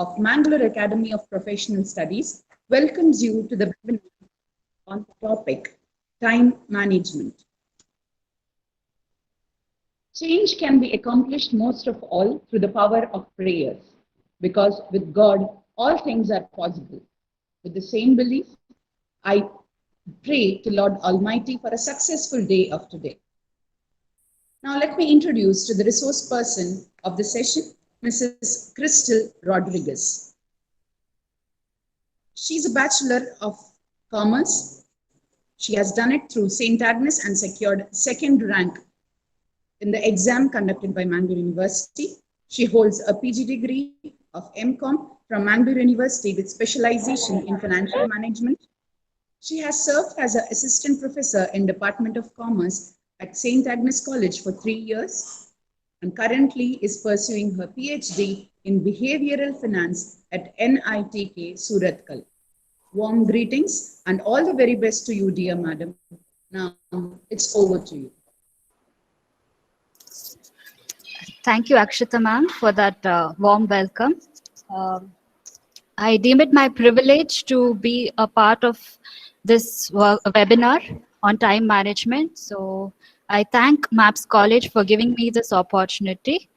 of Mangalore Academy of Professional Studies welcomes you to the webinar on the topic Time Management. Change can be accomplished most of all through the power of prayers, because with God, all things are possible. With the same belief, I pray to Lord Almighty for a successful day of today. Now let me introduce to the resource person of the session, Mrs. Crystal Rodriguez. She's a Bachelor of Commerce. She has done it through St. Agnes and secured second rank in the exam conducted by Mangalore University. She holds a PG degree of MCom from Mangalore University with specialization in financial management. She has served as an assistant professor in Department of Commerce at St. Agnes College for 3 years and currently is pursuing her PhD in behavioral finance at NITK Surathkal. Warm greetings and all the very best to you, dear madam. Now it's over to you. Thank you, Akshita ma'am, for that warm welcome. I deem it my privilege to be a part of this webinar on time management. So I thank MAPS College for giving me this opportunity.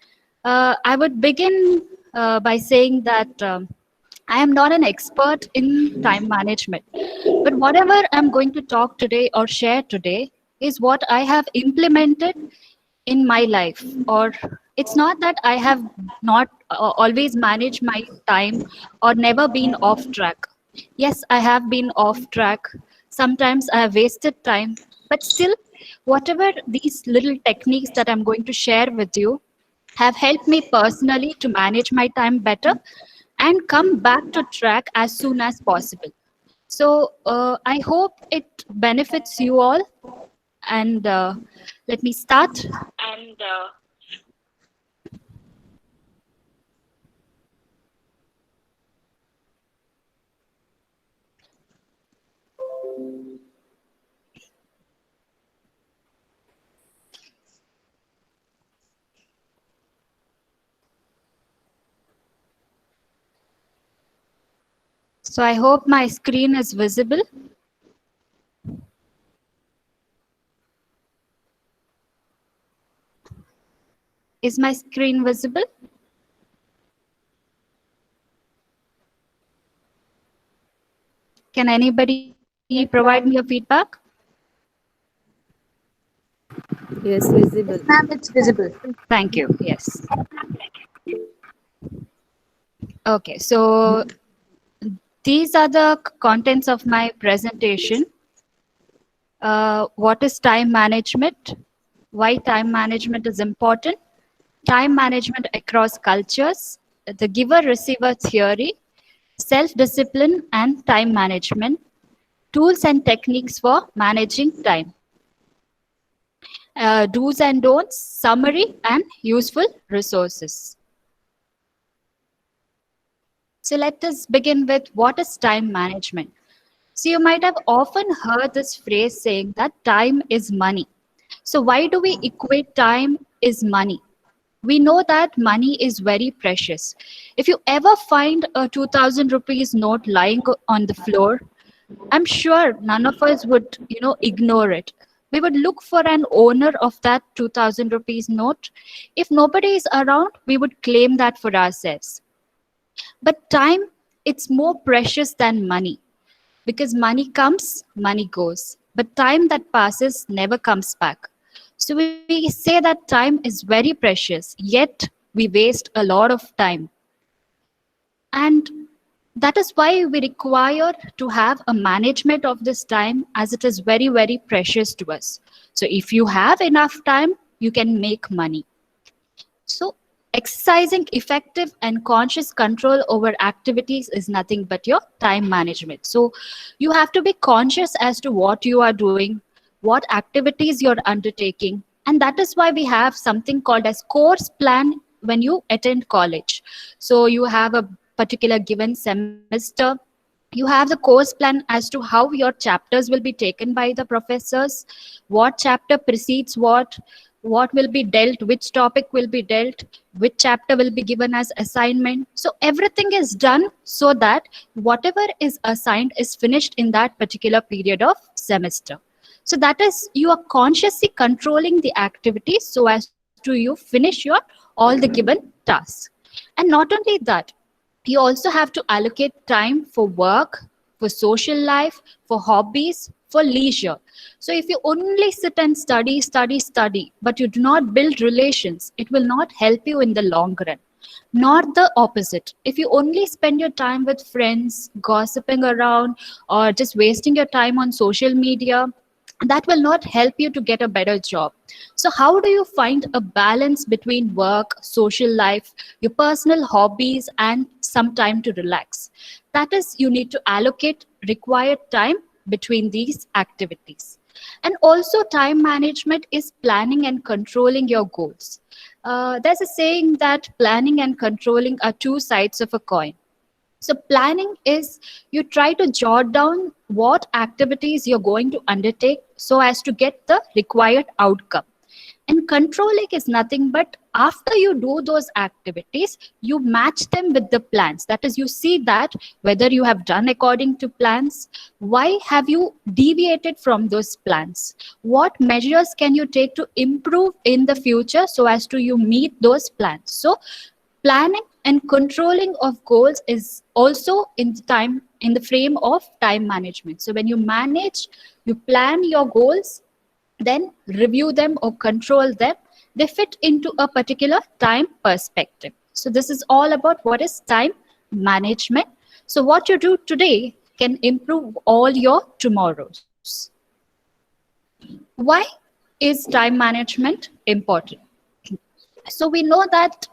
I would begin by saying that I am not an expert in time management, but whatever I'm going to talk today or share today is what I have implemented in my life. Or it's not that I have not always managed my time or never been off track. Yes, I have been off track. Sometimes I have wasted time, but still, whatever these little techniques that I'm going to share with you have helped me personally to manage my time better and come back to track as soon as possible. So I hope it benefits you all. And let me start. And so I hope my screen is visible. Is my screen visible? Can anybody provide me a feedback? Yes, visible. Ma'am, it's visible. Thank you. Yes. Okay, so these are the contents of my presentation. What is time management? Why time management is important? Time management across cultures, the giver-receiver theory, self-discipline and time management, tools and techniques for managing time, do's and don'ts, summary and useful resources. So let us begin with what is time management. So you might have often heard this phrase saying that time is money. So why do we equate time is money? We know that money is very precious. If you ever find a 2000 rupees note lying on the floor, I'm sure none of us would, ignore it. We would look for an owner of that 2000 rupees note. If nobody is around, we would claim that for ourselves. But time, it's more precious than money, because money comes, money goes. But time that passes never comes back. So we say that time is very precious, yet we waste a lot of time. And that is why we require to have a management of this time, as it is very, very precious to us. So if you have enough time, you can make money. So exercising effective and conscious control over activities is nothing but your time management. So you have to be conscious as to what you are doing, what activities you're undertaking. And that is why we have something called as course plan when you attend college. So you have a particular given semester. You have the course plan as to how your chapters will be taken by the professors, what chapter precedes what, what will be dealt, which topic will be dealt, which chapter will be given as assignment. So everything is done so that whatever is assigned is finished in that particular period of semester. So that is, you are consciously controlling the activities so as to you finish your all the given tasks. And not only that, you also have to allocate time for work, for social life, for hobbies, for leisure. So if you only sit and study, but you do not build relations, it will not help you in the long run. Nor the opposite. If you only spend your time with friends, gossiping around, or just wasting your time on social media, that will not help you to get a better job. So how do you find a balance between work, social life, your personal hobbies, and some time to relax? That is, you need to allocate required time between these activities. And also, time management is planning and controlling your goals. There's a saying that planning and controlling are two sides of a coin. So planning is, you try to jot down what activities you're going to undertake so as to get the required outcome. And controlling is nothing but after you do those activities, you match them with the plans. That is, you see that whether you have done according to plans, why have you deviated from those plans? What measures can you take to improve in the future so as to you meet those plans? So planning and controlling of goals is also in the frame of time management. So when you manage, you plan your goals, then review them or control them, they fit into a particular time perspective. So this is all about what is time management. So what you do today can improve all your tomorrows. Why is time management important? So we know that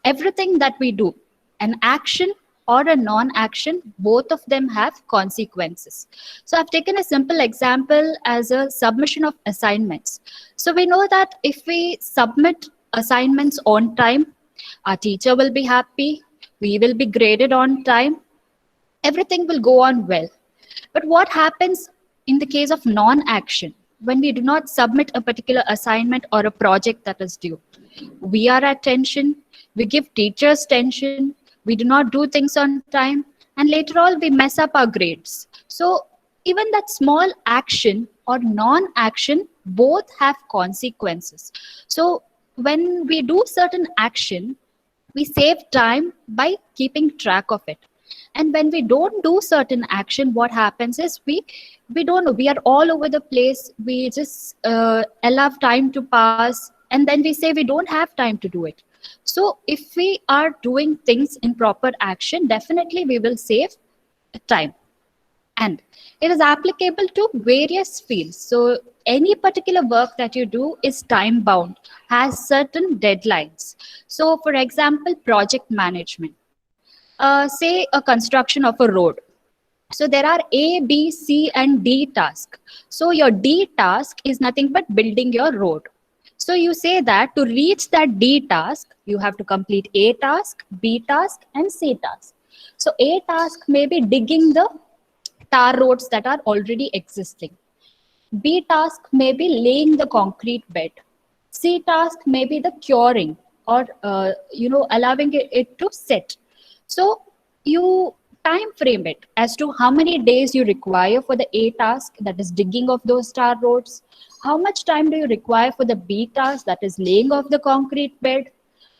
everything that we do, an action or a non-action, both of them have consequences. So I've taken a simple example as a submission of assignments. So we know that if we submit assignments on time, our teacher will be happy, we will be graded on time, everything will go on well. But what happens in the case of non-action, when we do not submit a particular assignment or a project that is due? We are at tension, we give teachers tension, we do not do things on time, and later on we mess up our grades. So even that small action or non-action, both have consequences. So when we do certain action, we save time by keeping track of it. And when we don't do certain action, what happens is we don't know, we are all over the place, we just allow time to pass, and then we say we don't have time to do it. So if we are doing things in proper action, definitely we will save time. And it is applicable to various fields. So any particular work that you do is time bound, has certain deadlines. So for example, project management. Say a construction of a road. So there are A, B, C, and D tasks. So your D task is nothing but building your road. So you say that to reach that D task, you have to complete A task, B task, and C task. So A task may be digging the tar roads that are already existing. B task may be laying the concrete bed. C task may be the curing or allowing it to set. So you time frame it as to how many days you require for the A task, that is digging of those tar roads. How much time do you require for the B task, that is laying of the concrete bed?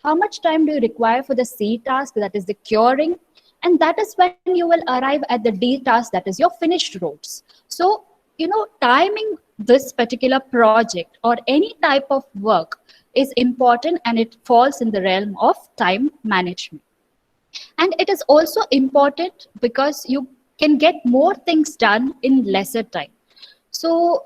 How much time do you require for the C task, that is the curing? And that is when you will arrive at the D task, that is your finished roads. So, timing this particular project or any type of work is important, and it falls in the realm of time management. And it is also important because you can get more things done in lesser time. So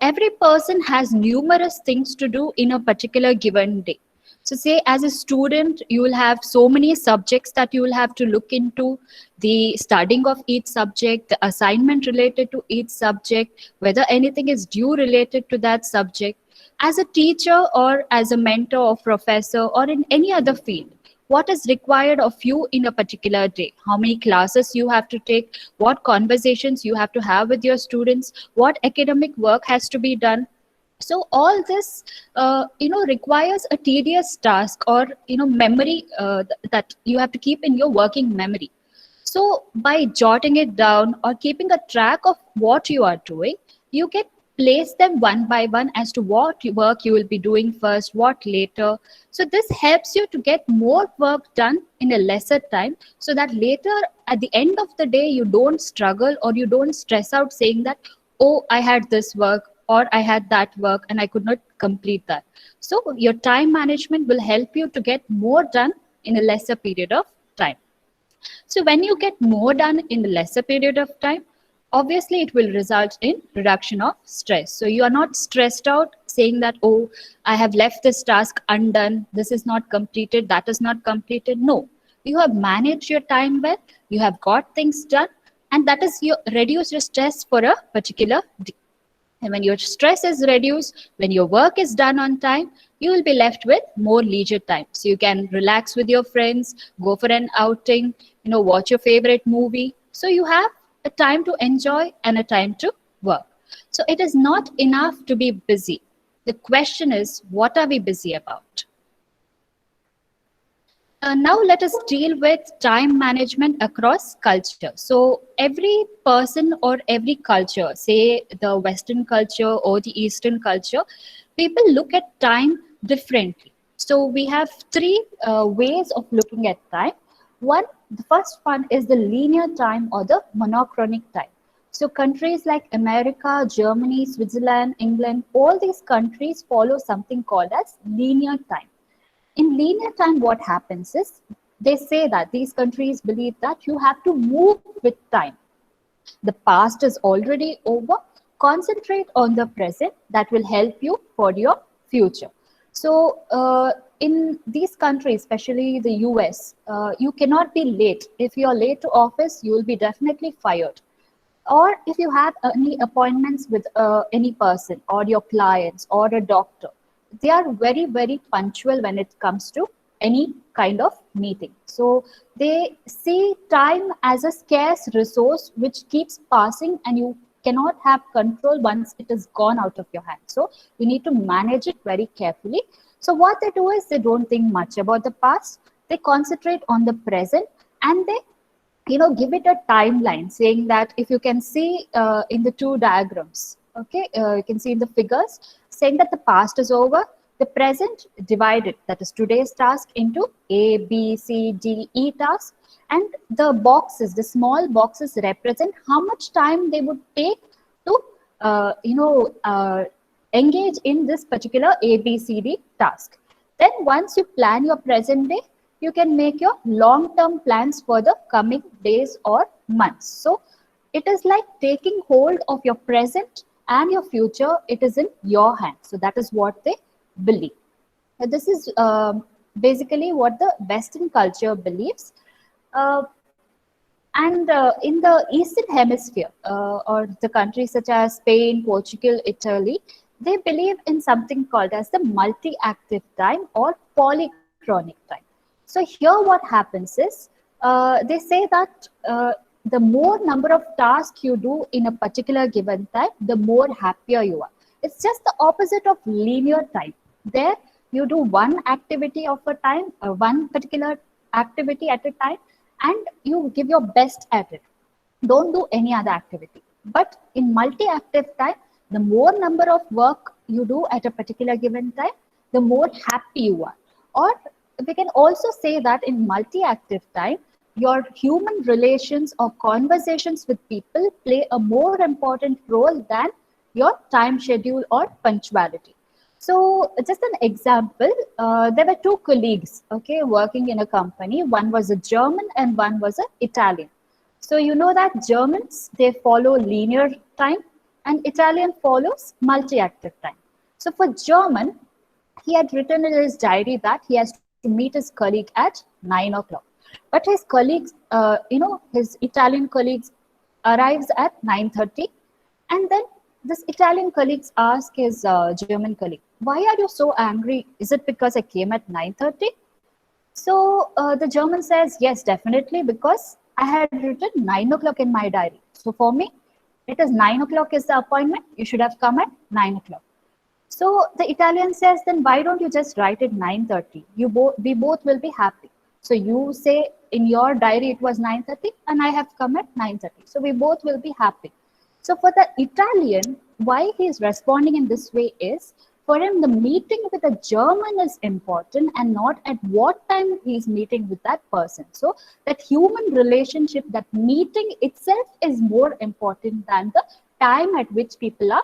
every person has numerous things to do in a particular given day. So say as a student, you will have so many subjects that you will have to look into, the studying of each subject, the assignment related to each subject, whether anything is due related to that subject. As a teacher or as a mentor or professor or in any other field, what is required of you in a particular day? How many classes you have to take? What conversations you have to have with your students? What academic work has to be done? So all this, requires a tedious task, or memory, that you have to keep in your working memory. So by jotting it down or keeping a track of what you are doing, you can place them one by one as to what work you will be doing first, what later. So this helps you to get more work done in a lesser time, so that later at the end of the day you don't struggle or you don't stress out saying that, oh, I had this work or I had that work and I could not complete that. So your time management will help you to get more done in a lesser period of time. So when you get more done in a lesser period of time, obviously it will result in reduction of stress. So you are not stressed out saying that, oh, I have left this task undone, this is not completed, that is not completed. No, you have managed your time well, you have got things done, and that is your reduce your stress for a particular day. And when your stress is reduced, when your work is done on time, you will be left with more leisure time. So you can relax with your friends, go for an outing, watch your favorite movie. So you have a time to enjoy and a time to work. So it is not enough to be busy. The question is, what are we busy about? Now let us deal with time management across culture. So every person or every culture, say the Western culture or the Eastern culture, people look at time differently. So we have three ways of looking at time. The first one is the linear time or the monochronic time. So countries like America, Germany, Switzerland, England, all these countries follow something called as linear time. In linear time, what happens is they say that these countries believe that you have to move with time. The past is already over. Concentrate on the present. That will help you for your future. So in these countries, especially the US, you cannot be late. If you are late to office, you will be definitely fired. Or if you have any appointments with any person or your clients or a doctor, they are very, very punctual when it comes to any kind of meeting. So they see time as a scarce resource which keeps passing, and you cannot have control once it is gone out of your hand. So you need to manage it very carefully. So what they do is they don't think much about the past. They concentrate on the present, and they give it a timeline, saying that if you can see in the two diagrams, okay, you can see in the figures, saying that the past is over, the present divided, that is today's task, into A, B, C, D, E tasks, and the boxes, the small boxes, represent how much time they would take to engage in this particular A, B, C, D task. Then once you plan your present day, you can make your long-term plans for the coming days or months. So it is like taking hold of your present and your future. It is in your hands. So that is what they believe. This is basically what the Western culture believes. And in the Eastern Hemisphere, or the countries such as Spain, Portugal, Italy, they believe in something called as the multi-active time or polychronic time. So here what happens is, they say that the more number of tasks you do in a particular given time, the more happier you are. It's just the opposite of linear time. There you do one activity of a time, one particular activity at a time, and you give your best at it. Don't do any other activity. But in multi-active time, the more number of work you do at a particular given time, the more happy you are. Or we can also say that in multi-active time, your human relations or conversations with people play a more important role than your time schedule or punctuality. So just an example, there were two colleagues, okay, working in a company. One was a German and one was an Italian. So you know that Germans, they follow linear time, and Italian follows multi-active time. So for German, he had written in his diary that he has to meet his colleague at 9 o'clock. But his colleagues, his Italian colleagues arrives at 9:30, and then this Italian colleagues ask his German colleague, "Why are you so angry? Is it because I came at 9:30?" So the German says, "Yes, definitely, because I had written 9 o'clock in my diary. So for me, it is 9 o'clock is the appointment. You should have come at 9 o'clock." So the Italian says, then why don't you just write it 9:30? We both will be happy. So you say in your diary it was 9:30 and I have come at 9:30. So we both will be happy. So for the Italian, why he is responding in this way is, for him the meeting with a German is important and not at what time he is meeting with that person. So that human relationship, that meeting itself is more important than the time at which people are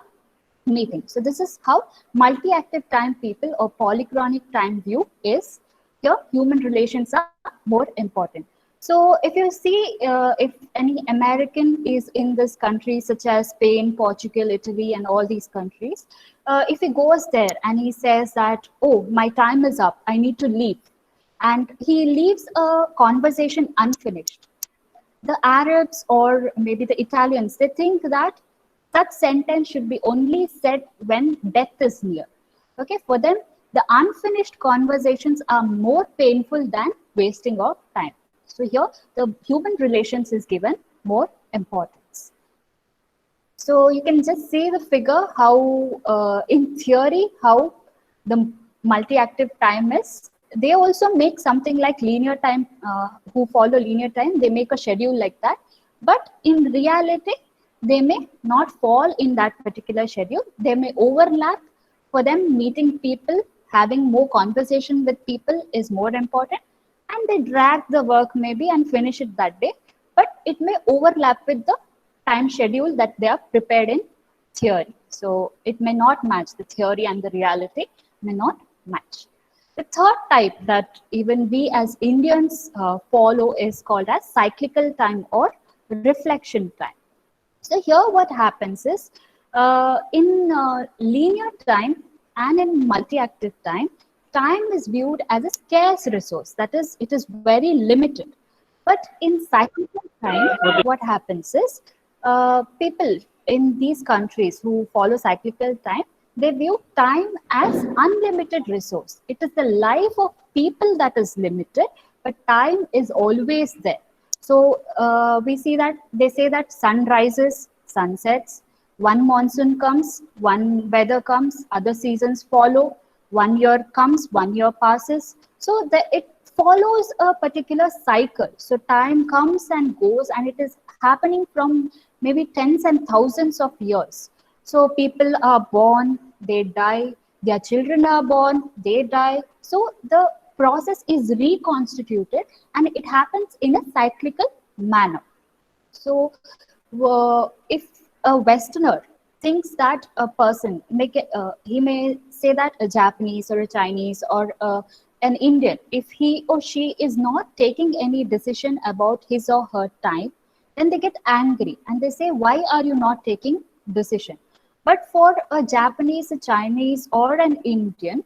meeting. So this is how multi-active time people or polychronic time view is. Here human relations are more important. So if you see, if any American is in this country such as Spain, Portugal, Italy and all these countries, if he goes there and he says that, oh, my time is up, I need to leave, and he leaves a conversation unfinished, the Arabs or maybe the Italians, they think that that sentence should be only said when death is near. Okay, for them, the unfinished conversations are more painful than wasting of time. So here, the human relations is given more importance. So you can just see the figure how, in theory, how the multi-active time is. They also make something like linear time, who follow linear time, they make a schedule like that. But in reality, they may not fall in that particular schedule. They may overlap. For them, meeting people, having more conversation with people is more important. And they drag the work maybe and finish it that day. But it may overlap with the time schedule that they are prepared in theory. So it may not match, the theory and the reality may not match. The third type that even we as Indians follow is called as cyclical time or reflection time. So here what happens is, in linear time and in multi-active time, time is viewed as a scarce resource. That is, it is very limited. But in cyclical time, what happens is, people in these countries who follow cyclical time, they view time as unlimited resource. It is the life of people that is limited, but time is always there. So we see that they say that sun rises, sun sets, one monsoon comes, one weather comes, other seasons follow, 1 year comes, 1 year passes. So it follows a particular cycle. So time comes and goes, and it is happening from maybe tens and thousands of years. So people are born, they die, their children are born, they die. So the process is reconstituted and it happens in a cyclical manner. So if a Westerner thinks that a person, he may say that a Japanese or a Chinese or an Indian, if he or she is not taking any decision about his or her time, then they get angry and they say, why are you not taking decision? But for a Japanese, a Chinese, or an Indian,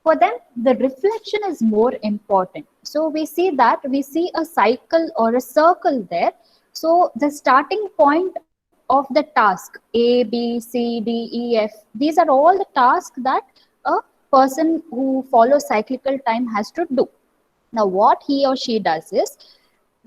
for them, the reflection is more important. So we see a cycle or a circle there. So the starting point of the task, A, B, C, D, E, F, these are all the tasks that a person who follows cyclical time has to do. Now, what he or she does is,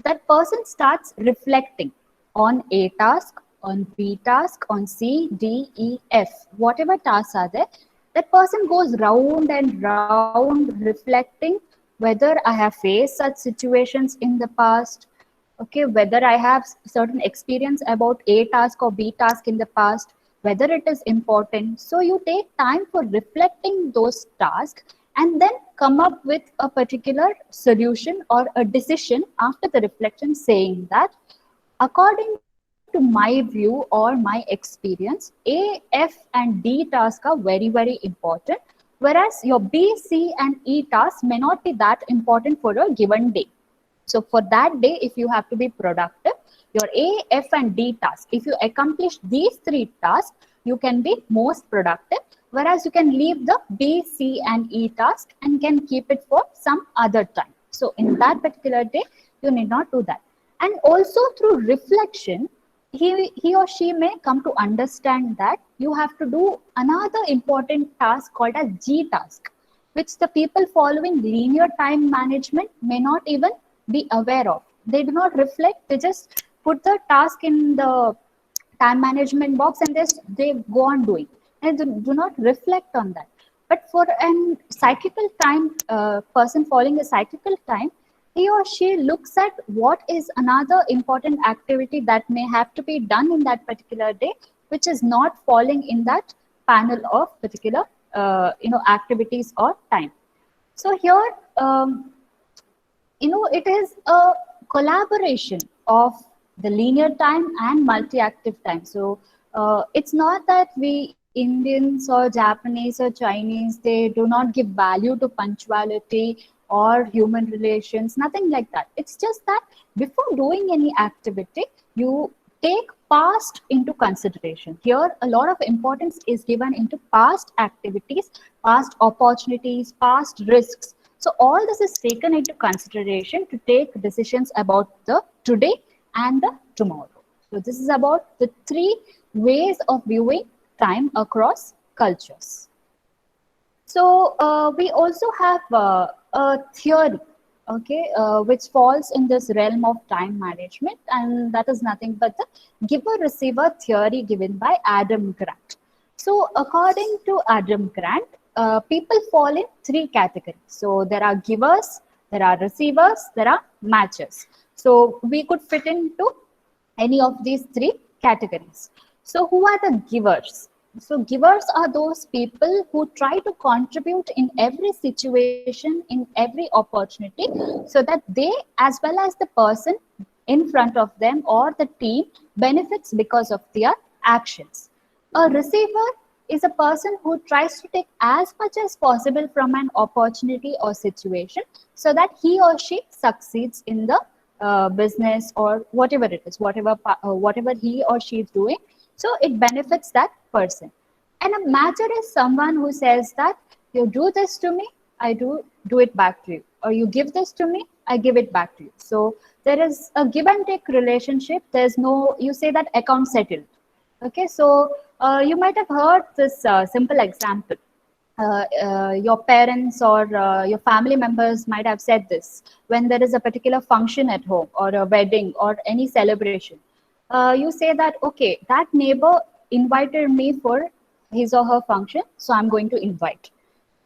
that person starts reflecting on A task, on B task, on C, D, E, F, whatever tasks are there. That person goes round and round reflecting whether I have faced such situations in the past, okay, whether I have certain experience about A task or B task in the past, whether it is important. So you take time for reflecting those tasks and then come up with a particular solution or a decision after the reflection, saying that according to my view or my experience, A, F and D tasks are very, very important, whereas your B, C and E tasks may not be that important for a given day. So for that day, if you have to be productive, your A, F and D task, if you accomplish these 3 tasks, you can be most productive, whereas you can leave the B, C and E task and can keep it for some other time. So in that particular day, you need not do that. And also through reflection, he or she may come to understand that you have to do another important task called as G task, which the people following linear time management may not even be aware of. They do not reflect, they just put the task in the time management box and they go on doing. and do not reflect on that. But for an cyclical time person following a cyclical time, he or she looks at what is another important activity that may have to be done in that particular day, which is not falling in that panel of particular activities or time. So here, it is a collaboration of the linear time and multi-active time. So it's not that we Indians or Japanese or Chinese, they do not give value to punctuality or human relations, nothing like that. It's just that before doing any activity, you take past into consideration. Here, a lot of importance is given into past activities, past opportunities, past risks. So all this is taken into consideration to take decisions about the today and the tomorrow. So this is about the three ways of viewing time across cultures. So we also have a theory, okay, which falls in this realm of time management, and that is nothing but the giver-receiver theory given by Adam Grant. So according to Adam Grant, people fall in three categories. So there are givers, there are receivers, there are matchers. So we could fit into any of these three categories. So who are the givers? So givers are those people who try to contribute in every situation, in every opportunity, so that they, as well as the person in front of them or the team, benefits because of their actions. A receiver is a person who tries to take as much as possible from an opportunity or situation so that he or she succeeds in the business or whatever it is, whatever he or she is doing. So it benefits that person. And a matcher is someone who says that you do this to me, I do it back to you, or you give this to me, I give it back to you. So there is a give and take relationship. There's no, you say that account settled. Okay, so you might have heard this simple example. Your parents or your family members might have said this when there is a particular function at home or a wedding or any celebration. You say that, okay, that neighbor invited me for his or her function, so I'm going to invite.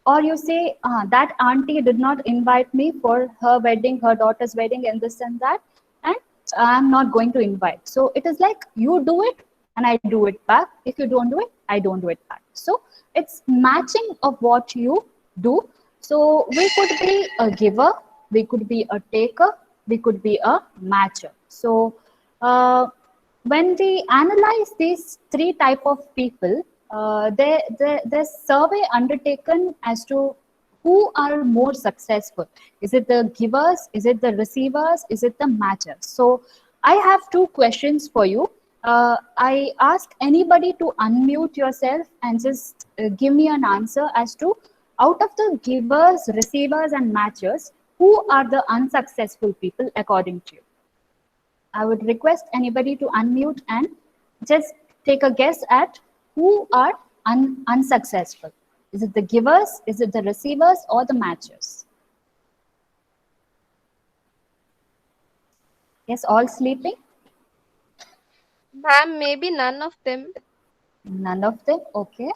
Or you say, that auntie did not invite me for her wedding, her daughter's wedding, and this and that, and I'm not going to invite. So it is like you do it and I do it back. If you don't do it, I don't do it back. So it's matching of what you do. So we could be a giver, we could be a taker, we could be a matcher. So when we analyze these three type of people, there's survey undertaken as to who are more successful. Is it the givers? Is it the receivers? Is it the matchers? So I have two questions for you. I ask anybody to unmute yourself and just give me an answer as to, out of the givers, receivers, and matchers, who are the unsuccessful people according to you? I would request anybody to unmute and just take a guess at who are unsuccessful. Is it the givers, is it the receivers, or the matchers? Yes, all sleeping? Ma'am, maybe none of them. None of them, okay.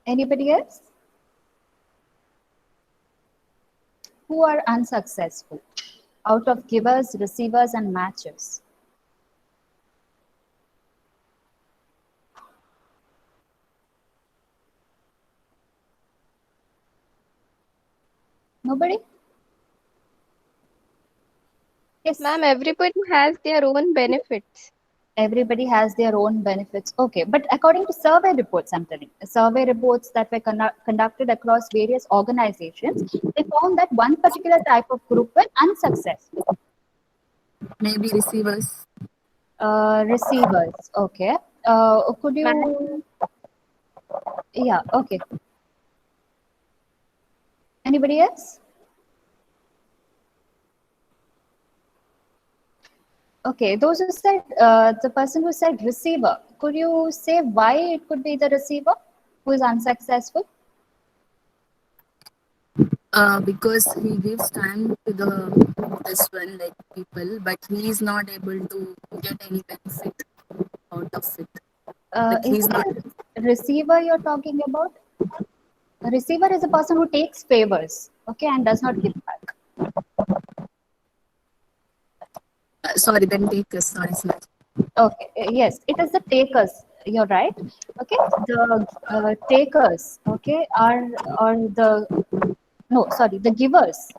Anybody else? Who are unsuccessful out of givers, receivers, and matchers? Nobody? Yes. Ma'am, everybody has their own benefits. Everybody has their own benefits. Okay, but according to survey reports, I'm telling, survey reports that were conducted across various organizations, they found that one particular type of group were unsuccessful. Maybe receivers. Receivers, okay. Could you? Yeah, okay. Anybody else? Okay, those who said, the person who said receiver, could you say why it could be the receiver who is unsuccessful? Because he gives time to this one like people, but he is not able to get any benefit out of it. Like Is he's it not. receiver you're talking about? A receiver is a person who takes favors, okay, and does not give back. Sorry, then take us. Sorry, Smith. Okay, yes, it is the takers. You're right. Okay, the takers, okay, are the no, sorry, the givers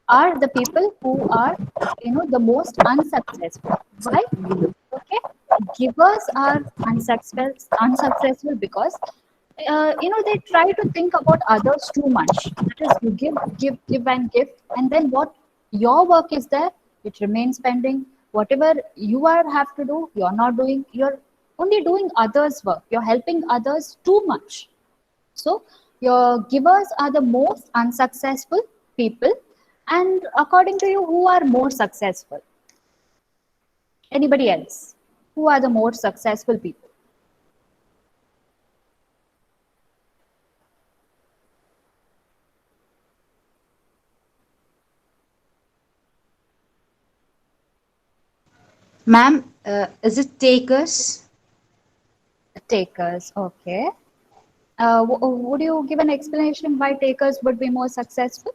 are the people who are, the most unsuccessful. Why? Okay, givers are unsuccessful because they try to think about others too much. That is, you give and give, and then what your work is there, it remains pending. Whatever you have to do, you're not doing. You're only doing others' work. You're helping others too much. So your givers are the most unsuccessful people. And according to you, who are more successful? Anybody else? Who are the more successful people? Ma'am, is it takers? Takers, okay. Would you give an explanation why takers would be more successful?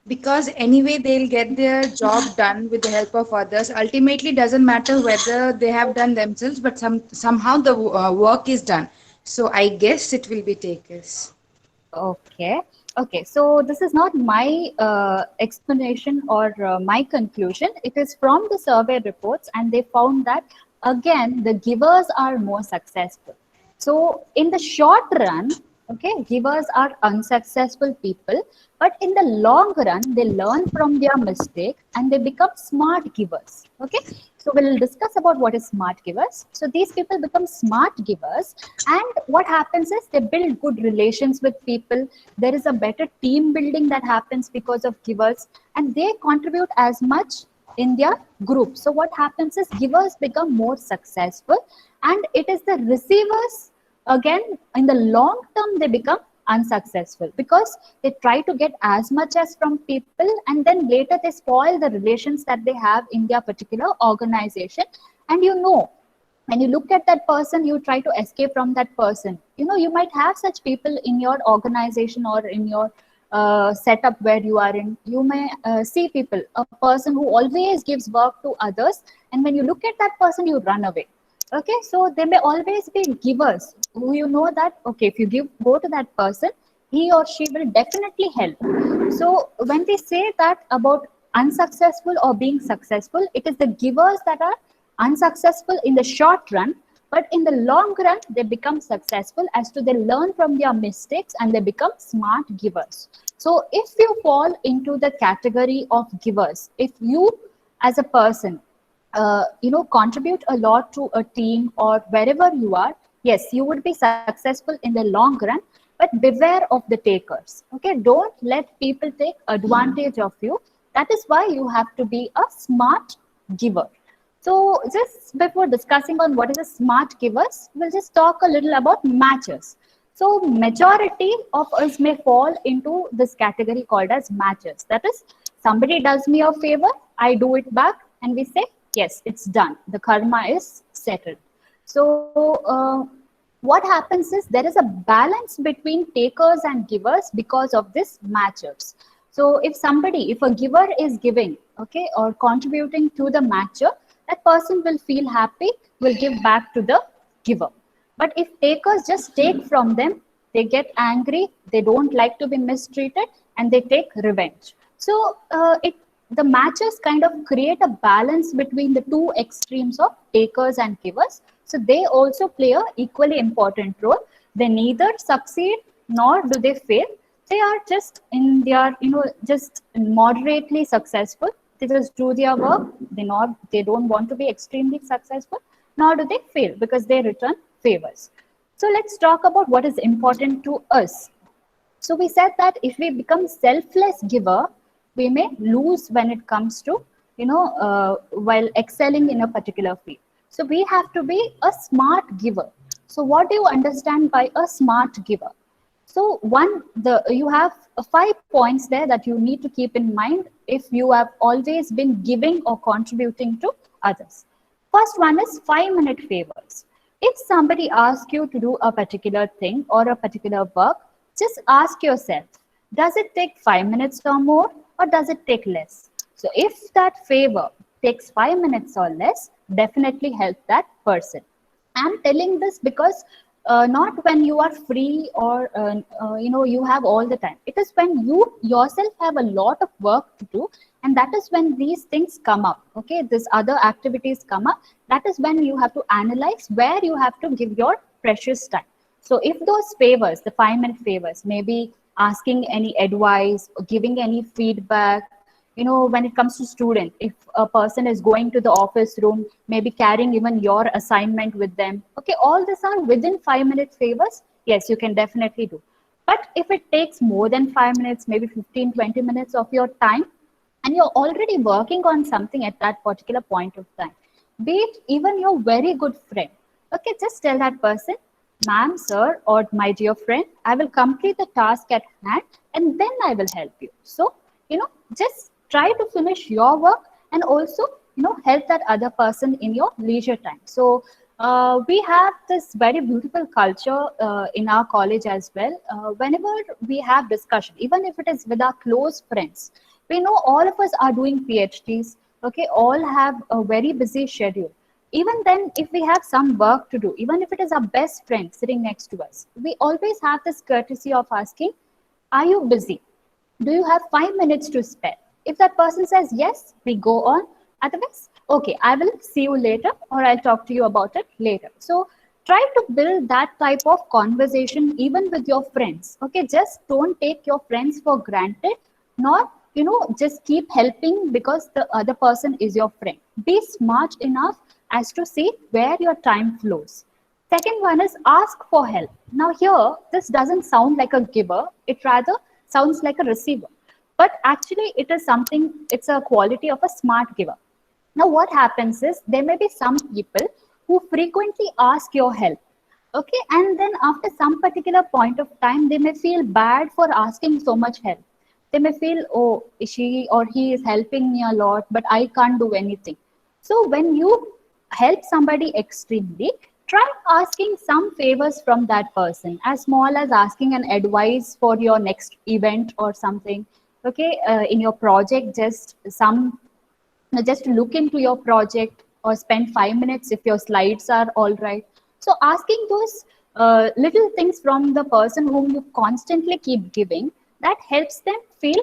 Because anyway they'll get their job done with the help of others. Ultimately, doesn't matter whether they have done themselves, but somehow the work is done. So I guess it will be takers. Okay. Okay. So this is not my explanation or my conclusion. It is from the survey reports, and they found that again the givers are more successful. So in the short run, okay, givers are unsuccessful people, but in the long run, they learn from their mistake and they become smart givers. Okay. So we'll discuss about what is smart givers. So these people become smart givers, and what happens is they build good relations with people. There is a better team building that happens because of givers, and they contribute as much in their group. So what happens is givers become more successful, and it is the receivers, again, in the long term, they become unsuccessful because they try to get as much as from people, and then later they spoil the relations that they have in their particular organization. And when you look at that person, you try to escape from that person. You might have such people in your organization or in your setup where you are in. You may see people, a person who always gives work to others, and when you look at that person, you run away. Okay, so there may always be givers who that, okay, if you go to that person, he or she will definitely help. So when we say that about unsuccessful or being successful, it is the givers that are unsuccessful in the short run, but in the long run, they become successful as to they learn from their mistakes and they become smart givers. So if you fall into the category of givers, if you as a person contribute a lot to a team or wherever you are, yes, you would be successful in the long run, but beware of the takers. Okay, don't let people take advantage of you. That is why you have to be a smart giver. So just before discussing on what is a smart givers, we'll just talk a little about matchers. So majority of us may fall into this category called as matchers. That is, somebody does me a favor, I do it back, and we say, yes, it's done. The karma is settled. So what happens is there is a balance between takers and givers because of this matchers. So if a giver is giving, okay, or contributing to the matcher, that person will feel happy, will give back to the giver. But if takers just take from them, they get angry, they don't like to be mistreated, and they take revenge. So the matches kind of create a balance between the two extremes of takers and givers. So they also play a equally important role. They neither succeed nor do they fail. They are just in their, just moderately successful. They just do their work. They don't want to be extremely successful, nor do they fail because they return favors. So let's talk about what is important to us. So we said that if we become selfless giver, we may lose when it comes to, while excelling in a particular field. So we have to be a smart giver. So what do you understand by a smart giver? So you have 5 points there that you need to keep in mind if you have always been giving or contributing to others. First one is 5-minute favors. If somebody asks you to do a particular thing or a particular work, just ask yourself, does it take 5 minutes or more, or does it take less? So if that favor takes 5 minutes or less, definitely help that person. I'm telling this because not when you are free or you have all the time. It is when you yourself have a lot of work to do, and that is when these things come up. Okay, these other activities come up. That is when you have to analyze where you have to give your precious time. So if those favors, the 5 minute favors, maybe asking any advice or giving any feedback, when it comes to student, if a person is going to the office room, maybe carrying even your assignment with them, okay, all these are within 5 minute favors. Yes, you can definitely do. But if it takes more than 5 minutes, maybe 15-20 minutes of your time, and you're already working on something at that particular point of time, be it even your very good friend, okay, just tell that person, ma'am, sir, or my dear friend, I will complete the task at hand and then I will help you. So, just try to finish your work and also, help that other person in your leisure time. So, we have this very beautiful culture in our college as well. Whenever we have discussion, even if it is with our close friends, we know all of us are doing PhDs, okay, all have a very busy schedule. Even then, if we have some work to do, even if it is our best friend sitting next to us, we always have this courtesy of asking, are you busy? Do you have 5 minutes to spare? If that person says yes, we go on. Otherwise, okay, I will see you later, or I'll talk to you about it later. So try to build that type of conversation even with your friends. Okay, just don't take your friends for granted, nor just keep helping because the other person is your friend. Be smart enough as to see where your time flows. Second one is ask for help. Now here, this doesn't sound like a giver, it rather sounds like a receiver. But actually it is something, it's a quality of a smart giver. Now what happens is, there may be some people who frequently ask your help. Okay, and then after some particular point of time, they may feel bad for asking so much help. They may feel, oh, she or he is helping me a lot, but I can't do anything. So when you help somebody extremely, try asking some favors from that person, as small as asking an advice for your next event or something. Okay, in your project, just look into your project or spend 5 minutes if your slides are all right. So asking those little things from the person whom you constantly keep giving, that helps them feel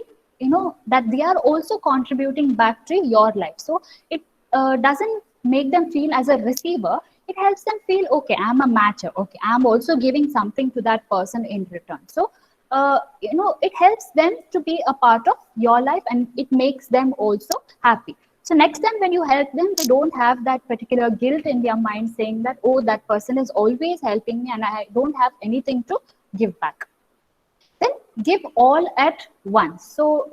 that they are also contributing back to your life. So it doesn't make them feel as a receiver, it helps them feel, okay, I'm a matcher, okay, I'm also giving something to that person in return. So it helps them to be a part of your life, and it makes them also happy. So next time when you help them, they don't have that particular guilt in their mind saying that, oh, that person is always helping me and I don't have anything to give back. Then give all at once. So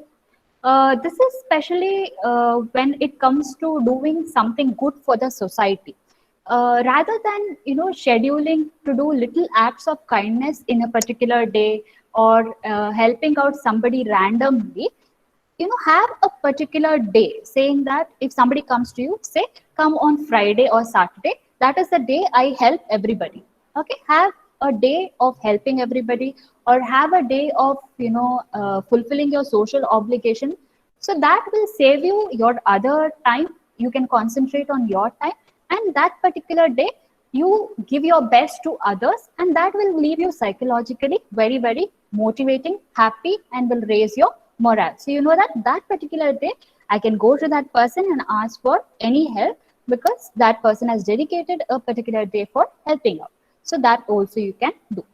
this is especially when it comes to doing something good for the society. Rather than scheduling to do little acts of kindness in a particular day, or helping out somebody randomly, have a particular day saying that if somebody comes to you, say, come on Friday or Saturday, that is the day I help everybody. Okay, have a day of helping everybody, or have a day of fulfilling your social obligation. So that will save you your other time. You can concentrate on your time, and that particular day you give your best to others, and that will leave you psychologically very, very motivating, happy, and will raise your morale. So that particular day I can go to that person and ask for any help, because that person has dedicated a particular day for helping out. So that also you can do.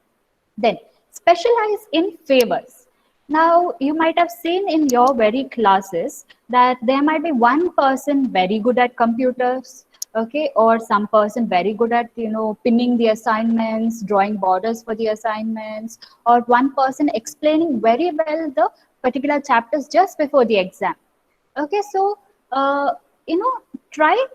Then specialize in favors. Now you might have seen in your very classes that there might be one person very good at computers, okay, or some person very good at pinning the assignments, drawing borders for the assignments, or one person explaining very well the particular chapters just before the exam. Okay, so try,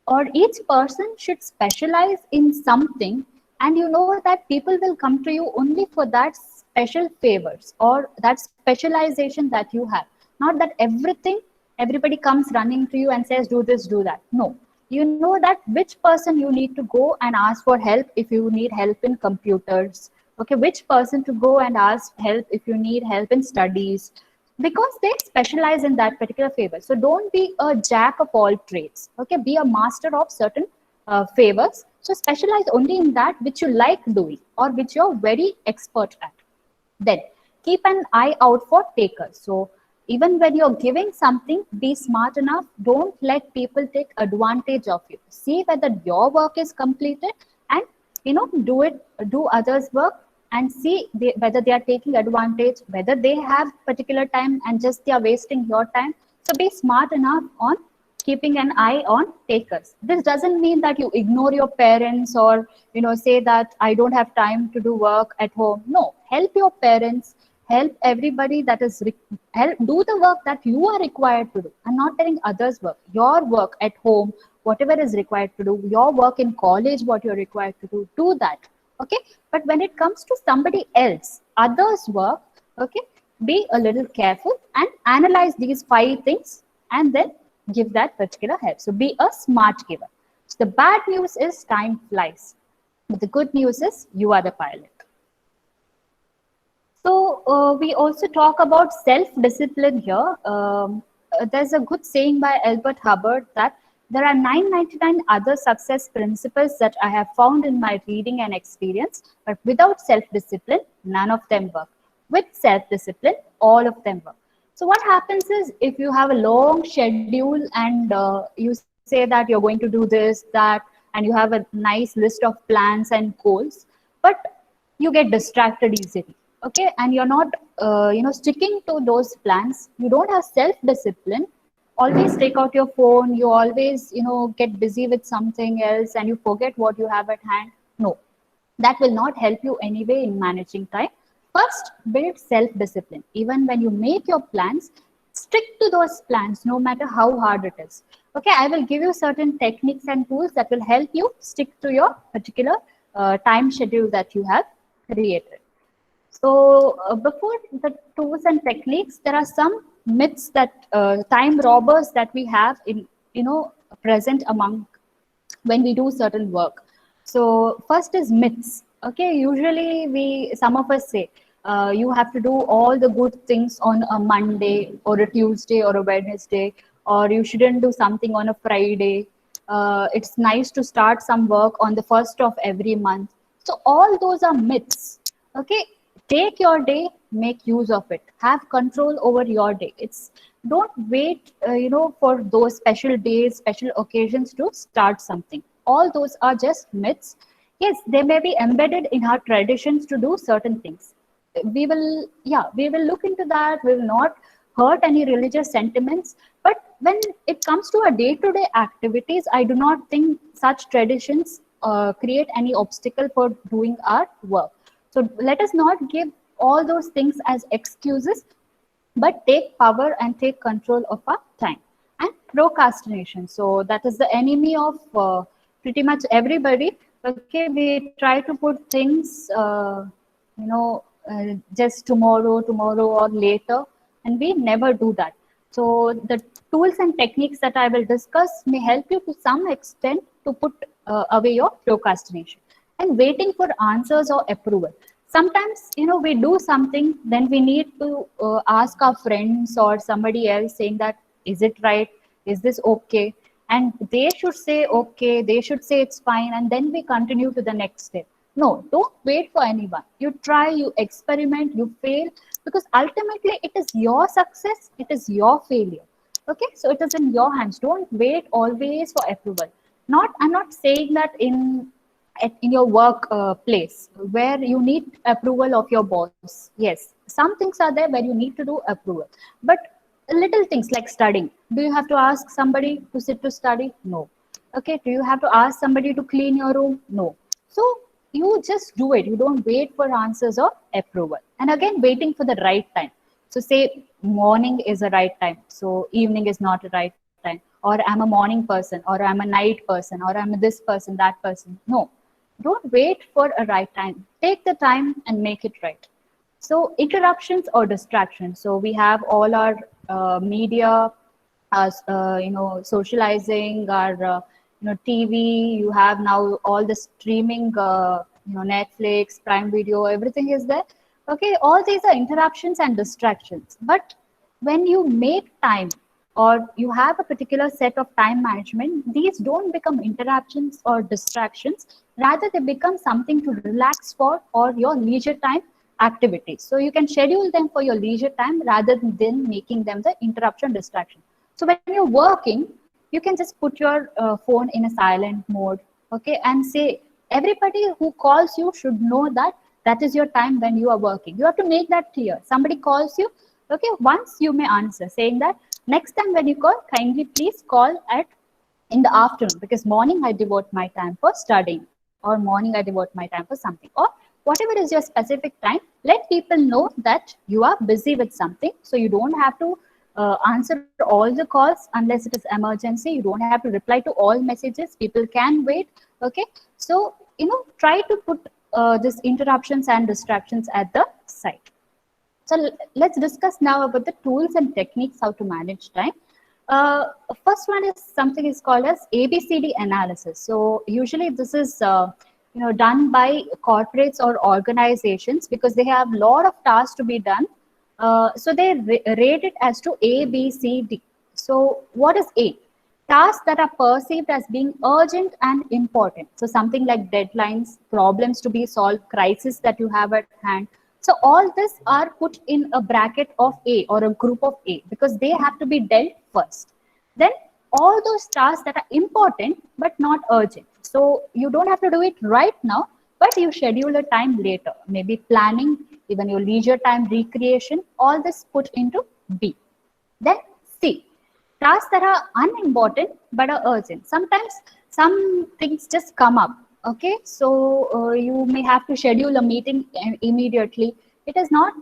or each person should specialize in something, and that people will come to you only for that special favors or that specialization that you have. Not that everybody comes running to you and says, do this, do that. No, You know that which person you need to go and ask for help if you need help in computers. Okay, which person to go and ask help if you need help in studies, because they specialize in that particular favor. So don't be a jack of all trades. Okay, be a master of certain favors. So specialize only in that which you like doing or which you're very expert at. Then keep an eye out for takers. So even when you're giving something, be smart enough. Don't let people take advantage of you. See whether your work is completed, and do others' work, and see whether they are taking advantage, whether they have particular time and just they are wasting your time. So be smart enough on keeping an eye on takers. This doesn't mean that you ignore your parents or say that I don't have time to do work at home. No, help your parents, help everybody that is help do the work that you are required to do. I'm not telling others work. Your work at home, whatever is required to do, your work in college, what you're required to do that. Okay, but when it comes to somebody else, others work, okay, be a little careful and analyze these 5 things and then give that particular help. So be a smart giver. So the bad news is time flies, but the good news is you are the pilot. So we also talk about self-discipline here. There's a good saying by Albert Hubbard that there are 999 other success principles that I have found in my reading and experience, but without self-discipline, none of them work. With self-discipline, all of them work. So what happens is, if you have a long schedule and you say that you're going to do this, that, and you have a nice list of plans and goals, but you get distracted easily. Okay, and you're not sticking to those plans. You don't have self-discipline. Always take out your phone. You always get busy with something else and you forget what you have at hand. No, that will not help you anyway in managing time. First, build self-discipline. Even when you make your plans, stick to those plans no matter how hard it is. Okay, I will give you certain techniques and tools that will help you stick to your particular time schedule that you have created. So before the tools and techniques, there are some myths that time robbers that we have in present among when we do certain work. So first is myths. Okay, usually some of us say you have to do all the good things on a Monday or a Tuesday or a Wednesday, or you shouldn't do something on a Friday. It's nice to start some work on the first of every month. So all those are myths. Okay, take your day, make use of it, have control over your day. Don't wait for those special days, special occasions to start something. All those are just myths. Yes, they may be embedded in our traditions to do certain things. We will look into that. We will not hurt any religious sentiments, but when it comes to our day-to-day activities, I do not think such traditions create any obstacle for doing our work. So let us not give all those things as excuses, but take power and take control of our time. And procrastination, so that is the enemy of pretty much everybody. Okay, we try to put things just tomorrow or later, and we never do that. So the tools and techniques that I will discuss may help you to some extent to put away your procrastination. And waiting for answers or approval. Sometimes we do something, then we need to ask our friends or somebody else saying that, is it right, is this okay, and they should say okay, they should say it's fine, and then we continue to the next step. No, don't wait for anyone. You try, you experiment, you fail, because ultimately it is your success, it is your failure. Okay, so it is in your hands. Don't wait always for approval. I'm not saying that in your work place where you need approval of your boss. Yes, some things are there where you need to do approval, but little things like studying, do you have to ask somebody to sit to study? No. Okay, do you have to ask somebody to clean your room? No. So you just do it. You don't wait for answers or approval. And again, waiting for the right time. So say morning is the right time, so evening is not the right time, or I'm a morning person, or I'm a night person, or I'm this person, that person. No, don't wait for a right time. Take the time and make it right. So interruptions or distractions. So we have all our media, socializing, our TV, you have now all the streaming, Netflix, Prime Video, everything is there. Okay, all these are interruptions and distractions. But when you make time or you have a particular set of time management, these don't become interruptions or distractions. Rather, they become something to relax for or your leisure time activities. So you can schedule them for your leisure time rather than making them the interruption distraction. So when you're working, you can just put your phone in a silent mode, okay, and say everybody who calls you should know that that is your time when you are working. You have to make that clear. Somebody calls you, okay, once you may answer saying that next time when you call, kindly please call at in the afternoon, because morning I devote my time for studying, or morning I devote my time for something, or whatever is your specific time. Let people know that you are busy with something, so you don't have to answer all the calls unless it is emergency. You don't have to reply to all messages. People can wait. Okay, so try to put this interruptions and distractions at the side. So let's discuss now about the tools and techniques how to manage time. First one is something is called as ABCD analysis. So usually this is done by corporates or organizations because they have a lot of tasks to be done. So they rate it as to A, B, C, D. So what is A? Tasks that are perceived as being urgent and important. So something like deadlines, problems to be solved, crisis that you have at hand. So all this are put in a bracket of A or a group of A because they have to be dealt first. Then all those tasks that are important but not urgent. So you don't have to do it right now, but you schedule a time later. Maybe planning, even your leisure time, recreation, all this put into B. Then C, tasks that are unimportant but are urgent. Sometimes some things just come up. Okay, so you may have to schedule a meeting immediately. It is not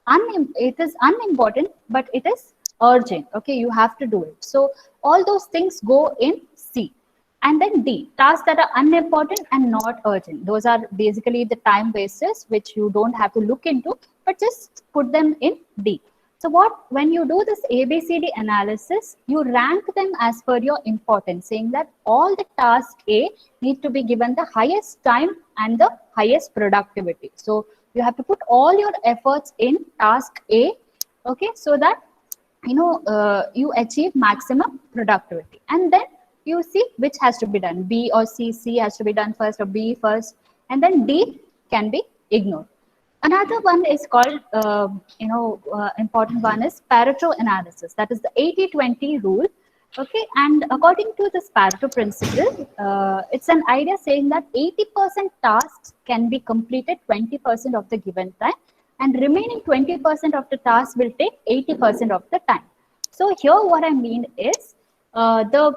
it is unimportant, but it is urgent. Okay, you have to do it. So all those things go in C. And then D, tasks that are unimportant and not urgent. Those are basically the time wasters, which you don't have to look into, but just put them in D. So when you do this ABCD analysis, you rank them as per your importance, saying that all the tasks A need to be given the highest time and the highest productivity. So you have to put all your efforts in task A, okay, so that you achieve maximum productivity. And then you see which has to be done, B or C. C has to be done first or B first, and then D can be ignored. Another one is called, important one is Pareto analysis. That is the 80-20 rule. Okay, and according to this Pareto principle, it's an idea saying that 80% tasks can be completed 20% of the given time, and remaining 20% of the tasks will take 80% of the time. So here what I mean is the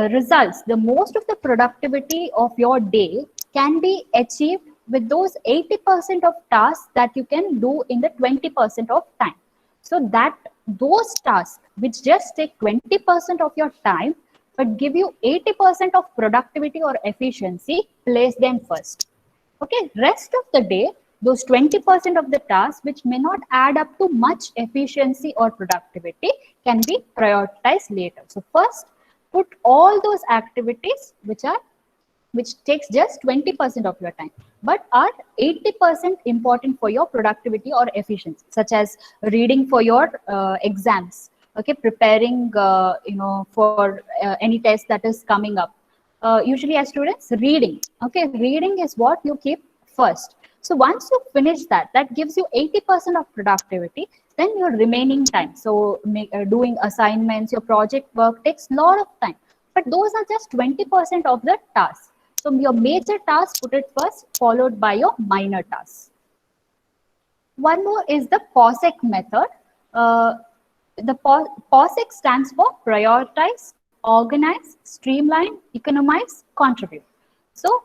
results, the most of the productivity of your day can be achieved with those 80% of tasks that you can do in the 20% of time. So that those tasks which just take 20% of your time but give you 80% of productivity or efficiency, place them first. Okay, rest of the day, those 20% of the tasks which may not add up to much efficiency or productivity can be prioritized later. So first, put all those activities which takes just 20% of your time, but are 80% important for your productivity or efficiency, such as reading for your exams, okay, preparing, for any test that is coming up. Usually as students, reading, okay, reading is what you keep first. So once you finish that gives you 80% of productivity, then your remaining time. So doing assignments, your project work takes a lot of time, but those are just 20% of the task. So your major task, put it first, followed by your minor tasks. One more is the POSEC method. The POSEC stands for prioritize, organize, streamline, economize, contribute. So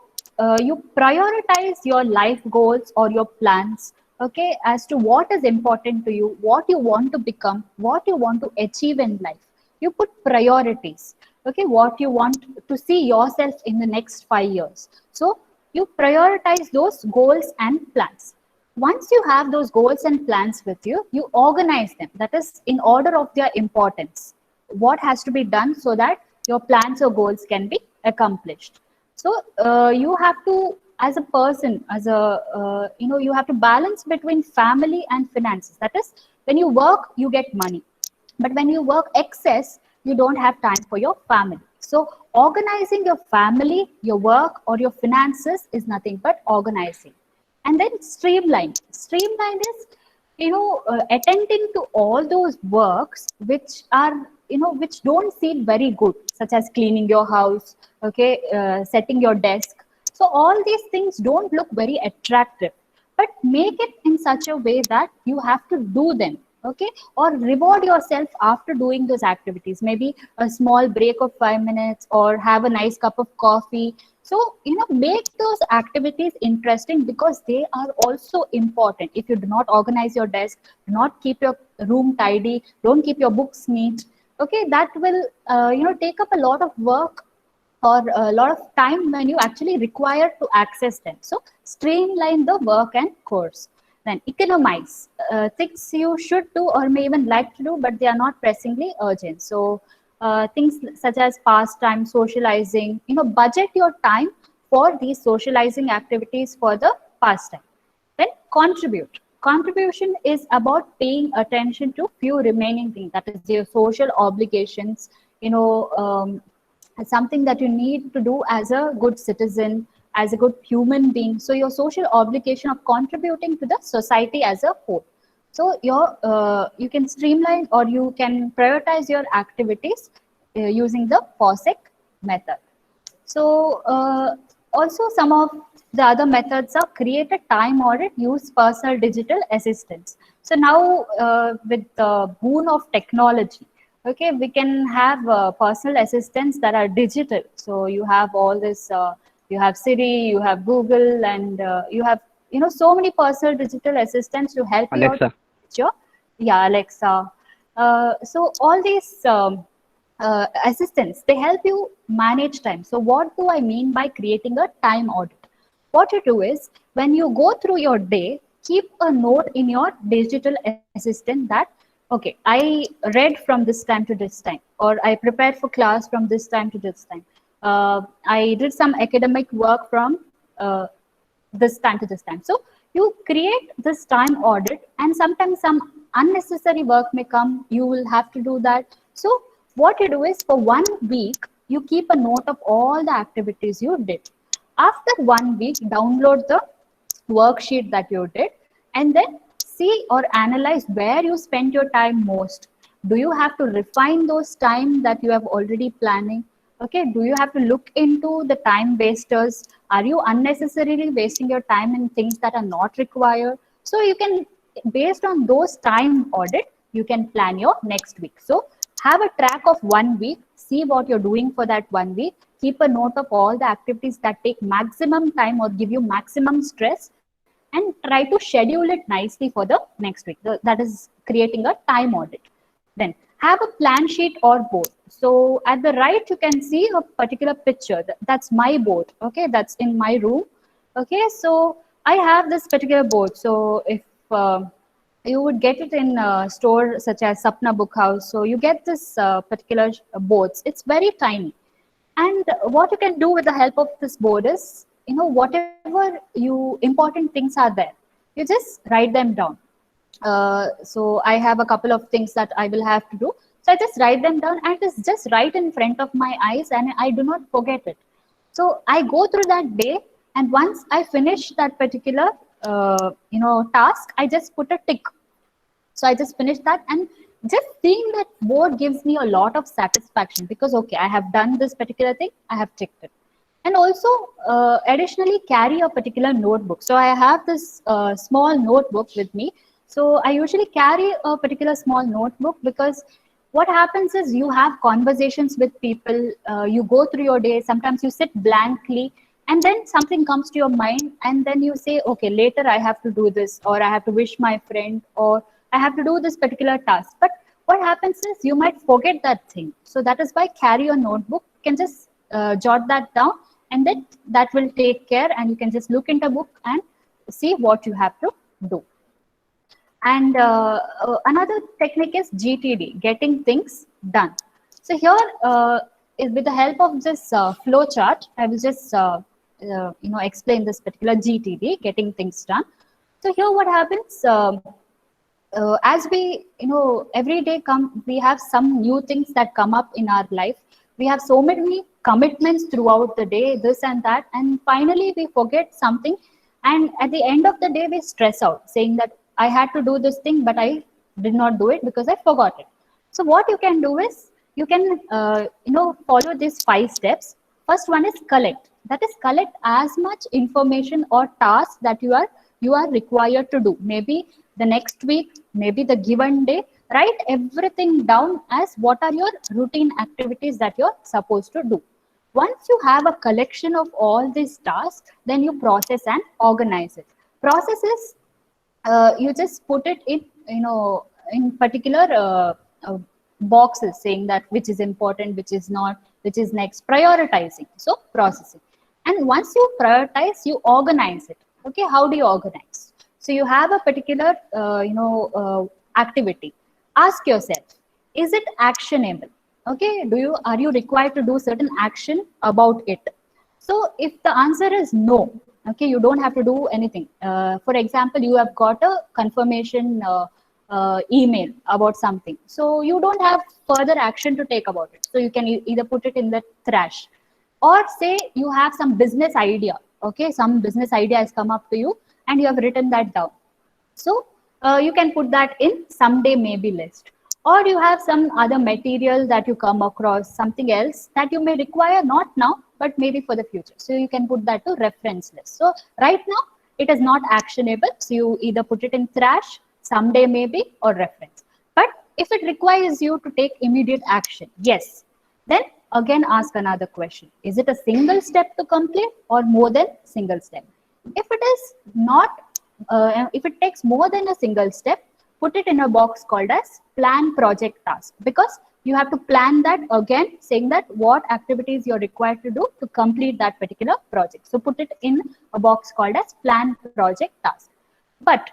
you prioritize your life goals or your plans, okay, as to what is important to you, what you want to become, what you want to achieve in life. You put priorities, okay, what you want to see yourself in the next 5 years. So you prioritize those goals and plans. Once you have those goals and plans with you, you organize them. That is in order of their importance. What has to be done so that your plans or goals can be accomplished. So you have to, as a person, as a you have to balance between family and finances. That is, when you work, you get money, but when you work excess, you don't have time for your family. So organizing your family, your work, or your finances is nothing but organizing. And then streamline is attending to all those works which are which don't seem very good, such as cleaning your house, okay, setting your desk. So all these things don't look very attractive, but make it in such a way that you have to do them, okay, or reward yourself after doing those activities, maybe a small break of 5 minutes or have a nice cup of coffee. So make those activities interesting, because they are also important. If you do not organize your desk, do not keep your room tidy, don't keep your books neat, okay, that will take up a lot of work or a lot of time when you actually require to access them. So streamline the work and course. Then economize things you should do or may even like to do, but they are not pressingly urgent. So things such as pastime, socializing, budget your time for these socializing activities for the pastime. Then contribute. Contribution is about paying attention to few remaining things, that is your social obligations, something that you need to do as a good citizen, as a good human being. So your social obligation of contributing to the society as a whole. So you can streamline or you can prioritize your activities using the POSIC method. So also some of the other methods are create a time audit, use personal digital assistants. So now with the boon of technology, okay, we can have personal assistants that are digital. So you have all this, you have Siri, you have Google, and you have so many personal digital assistants to help Alexa. you out. Yeah, Alexa. So all these assistants, they help you manage time. So what do I mean by creating a time audit? What you do is, when you go through your day, keep a note in your digital assistant that, okay, I read from this time to this time, or I prepared for class from this time to this time. I did some academic work from this time to this time. So you create this time audit, and sometimes some unnecessary work may come. You will have to do that. So what you do is, for 1 week, you keep a note of all the activities you did. After 1 week, download the worksheet that you did, and then see or analyze where you spent your time most. Do you have to refine those time that you have already planning? Okay, do you have to look into the time wasters? Are you unnecessarily wasting your time in things that are not required? So you can, based on those time audit, you can plan your next week. So have a track of 1 week, see what you're doing for that 1 week, keep a note of all the activities that take maximum time or give you maximum stress, and try to schedule it nicely for the next week. That is creating a time audit. Then have a plan sheet or board. So at the right, you can see a particular picture. That's my board. Okay, that's in my room. Okay, so I have this particular board. So if you would get it in a store such as Sapna Book House, so you get this particular boards. It's very tiny. And what you can do with the help of this board is, whatever important things are there, you just write them down. So I have a couple of things that I will have to do. So I just write them down, and it's just right in front of my eyes, and I do not forget it. So I go through that day, and once I finish that particular task, I just put a tick. So I just finished that, and just seeing that board gives me a lot of satisfaction, because okay, I have done this particular thing, I have ticked it. And also additionally, carry a particular notebook. So I have this small notebook with me. So I usually carry a particular small notebook, because what happens is, you have conversations with people, you go through your day, sometimes you sit blankly, and then something comes to your mind, and then you say, okay, later I have to do this, or I have to wish my friend, or I have to do this particular task. But what happens is, you might forget that thing. So that is why carry a notebook. You can just jot that down, and then that will take care, and you can just look into a book and see what you have to do. And another technique is GTD, getting things done. So here, with the help of this flow chart, I will just explain this particular GTD, getting things done. So here what happens, as we every day we have some new things that come up in our life. We have so many commitments throughout the day, this and that, and finally we forget something, and at the end of the day we stress out saying that I had to do this thing but I did not do it because I forgot it. So what you can do is you can follow these 5 steps. First one is collect. That is, collect as much information or tasks that you are required to do. Maybe the next week, maybe the given day. Write everything down as what are your routine activities that you're supposed to do. Once you have a collection of all these tasks, then you process and organize it. Process is you just put it in particular boxes, saying that which is important, which is not, which is next, prioritizing. So processing. And once you prioritize, you organize it. Okay, how do you organize? So you have a particular activity. Ask yourself, is it actionable? Okay, are you required to do certain action about it? So if the answer is no, okay, you don't have to do anything. For example, you have got a confirmation email about something, so you don't have further action to take about it. So you can either put it in the trash, or say you have some business idea. Okay, some business idea has come up to you and you have written that down. So you can put that in someday maybe list. Or you have some other material that you come across, something else that you may require, not now, but maybe for the future. So you can put that to reference list. So right now it is not actionable. So you either put it in trash, someday maybe, or reference. But if it requires you to take immediate action, yes, then again ask another question. Is it a single step to complete or more than single step? If it is not, if it takes more than a single step, put it in a box called as plan project task, because you have to plan that again, saying that what activities you're required to do to complete that particular project. So put it in a box called as plan project task. But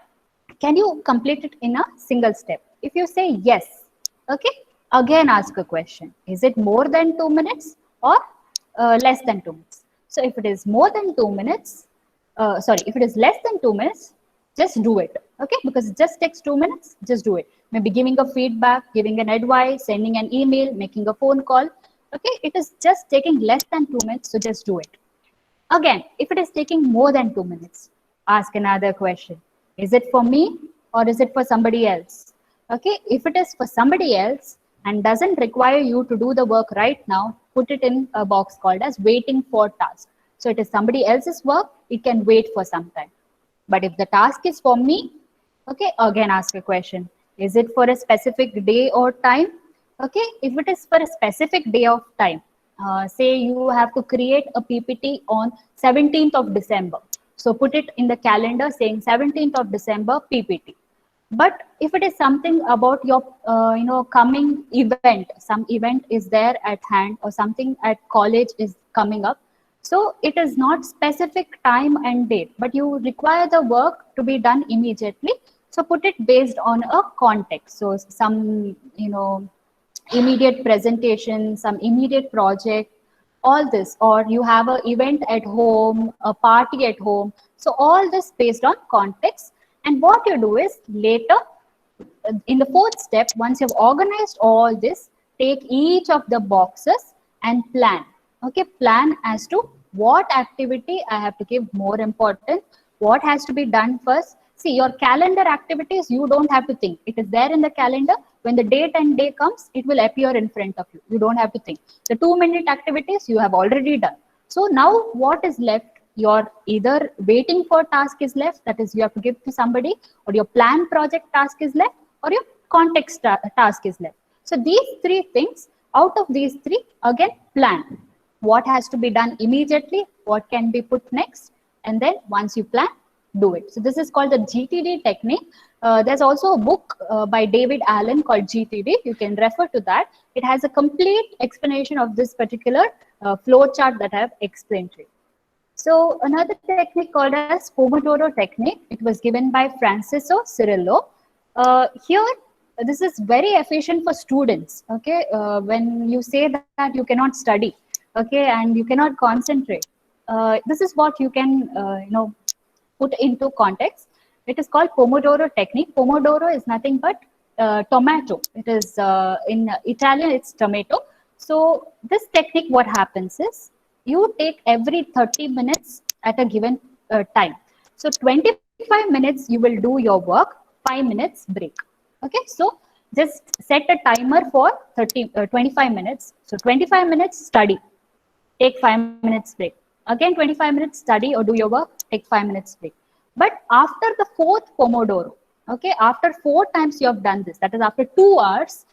can you complete it in a single step? If you say yes, okay, again ask a question. Is it more than 2 minutes or less than 2 minutes? So if it is more than 2 minutes, if it is less than 2 minutes, just do it. Okay, because it just takes 2 minutes, just do it. Maybe giving a feedback, giving an advice, sending an email, making a phone call. Okay, it is just taking less than 2 minutes, so just do it. Again, if it is taking more than 2 minutes, ask another question. Is it for me or is it for somebody else? Okay, if it is for somebody else and doesn't require you to do the work right now, put it in a box called as waiting for task. So it is somebody else's work, it can wait for some time. But if the task is for me, okay, again ask a question. Is it for a specific day or time? Okay, if it is for a specific day of time, say you have to create a PPT on 17th of December. So put it in the calendar saying 17th of December PPT. But if it is something about your coming event, some event is there at hand, or something at college is coming up, so it is not specific time and date, but you require the work to be done immediately. So put it based on a context. So some immediate presentation, some immediate project, all this, or you have an event at home, a party at home. So all this based on context. And what you do is later, in the 4th step, once you've organized all this, take each of the boxes and plan. Okay, plan as to what activity I have to give more importance, what has to be done first. See, your calendar activities, you don't have to think. It is there in the calendar. When the date and day comes, it will appear in front of you. You don't have to think. The 2-minute activities you have already done. So now what is left? Your either waiting for task is left, that is you have to give to somebody, or your plan project task is left, or your context task is left. So these 3 things, out of these 3, again plan. What has to be done immediately, what can be put next, and then once you plan, do it. So this is called the GTD technique. There's also a book by David Allen called GTD. You can refer to that. It has a complete explanation of this particular flow chart that I have explained to you. So another technique called as Pomodoro technique. It was given by Francisco Cirillo. Here this is very efficient for students. Okay, when you say that you cannot study, okay, and you cannot concentrate, this is what you can put into context. It is called Pomodoro technique. Pomodoro is nothing but tomato. It is in Italian, it's tomato. So this technique, what happens is you take every 30 minutes at a given time. So 25 minutes you will do your work, 5 minutes break. Okay, so just set a timer for 25 minutes. So 25 minutes study, take 5 minutes break. Again 25 minutes study or do your work, take 5 minutes break. But after the fourth Pomodoro, okay, after 4 times you have done this, that is after 2 hours,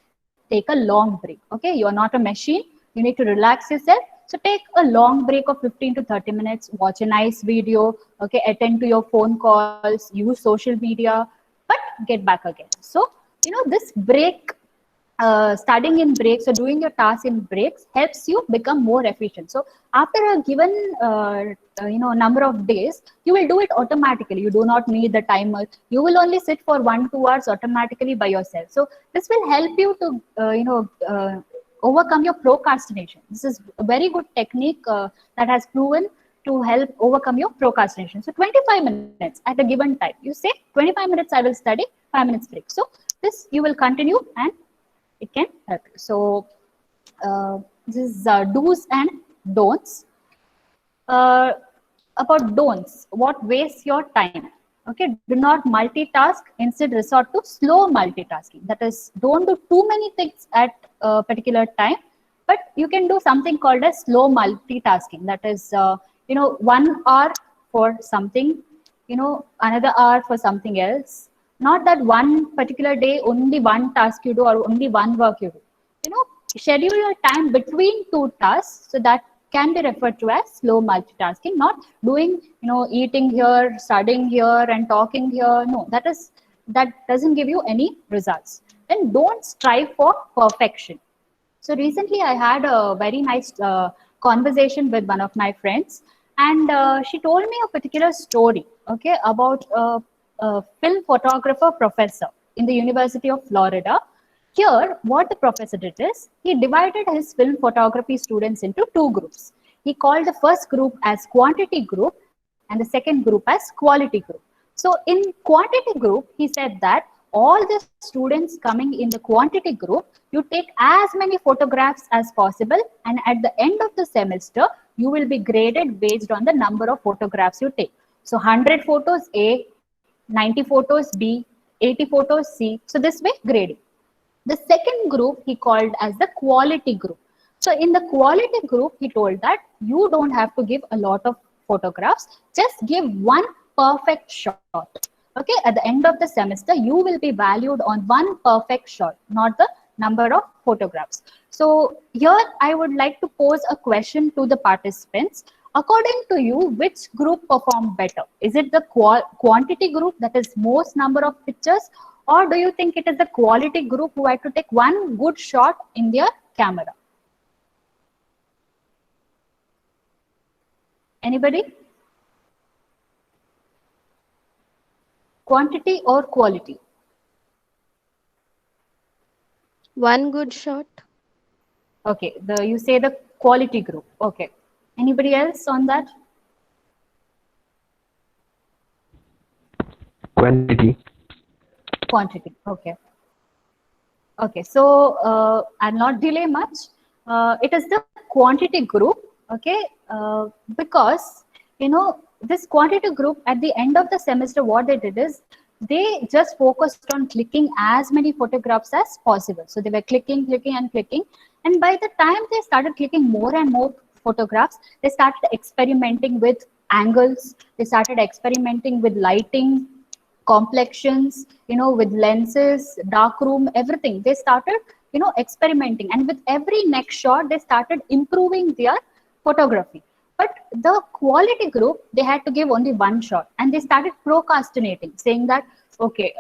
take a long break. Okay, you are not a machine, you need to relax yourself. So take a long break of 15 to 30 minutes, watch a nice video, okay, attend to your phone calls, use social media, but get back again. So this break, studying in breaks or doing your task in breaks helps you become more efficient. So after a given number of days, you will do it automatically. You do not need the timer. You will only sit for 1-2 hours automatically by yourself. So this will help you to overcome your procrastination. This is a very good technique that has proven to help overcome your procrastination. So 25 minutes at a given time. You say 25 minutes I will study, 5 minutes break. So this you will continue and it can help you. So this is do's and don'ts. About don'ts, what wastes your time? Okay, do not multitask. Instead, resort to slow multitasking. That is, don't do too many things at a particular time, but you can do something called as slow multitasking. That is, 1 hour for something, another hour for something else. Not that one particular day only one task you do or only one work you do. Schedule your time between 2 tasks, so that can be referred to as slow multitasking. Not doing eating here, studying here and talking here. No, that doesn't give you any results. And don't strive for perfection. So recently I had a very nice conversation with one of my friends, and she told me a particular story, okay, about a film photographer professor in the University of Florida. Here, what the professor did is, he divided his film photography students into 2 groups. He called the first group as quantity group and the second group as quality group. So in quantity group, he said that all the students coming in the quantity group, you take as many photographs as possible, and at the end of the semester, you will be graded based on the number of photographs you take. So 100 photos A, 90 photos B, 80 photos C. So this way grading. The second group he called as the quality group. So in the quality group, he told that you don't have to give a lot of photographs, just give one perfect shot. Okay, at the end of the semester, you will be valued on one perfect shot, not the number of photographs. So here I would like to pose a question to the participants. According to you, which group performed better? Is it the quantity group, that is most number of pictures, or do you think it is the quality group who had to take one good shot in their camera? Anybody? Quantity or quality? One good shot. Okay, you say the quality group. Okay. Anybody else on that? Quantity. Quantity. Okay. Okay. So I'll not delay much. It is the quantity group. Okay, because this quantity group at the end of the semester, what they did is they just focused on clicking as many photographs as possible. So they were clicking, and by the time they started clicking more and more photographs, they started experimenting with angles. They started experimenting with lighting, complexions, with lenses, darkroom, everything. They started, experimenting, and with every next shot, they started improving their photography. But the quality group, they had to give only one shot, and they started procrastinating, saying that, okay,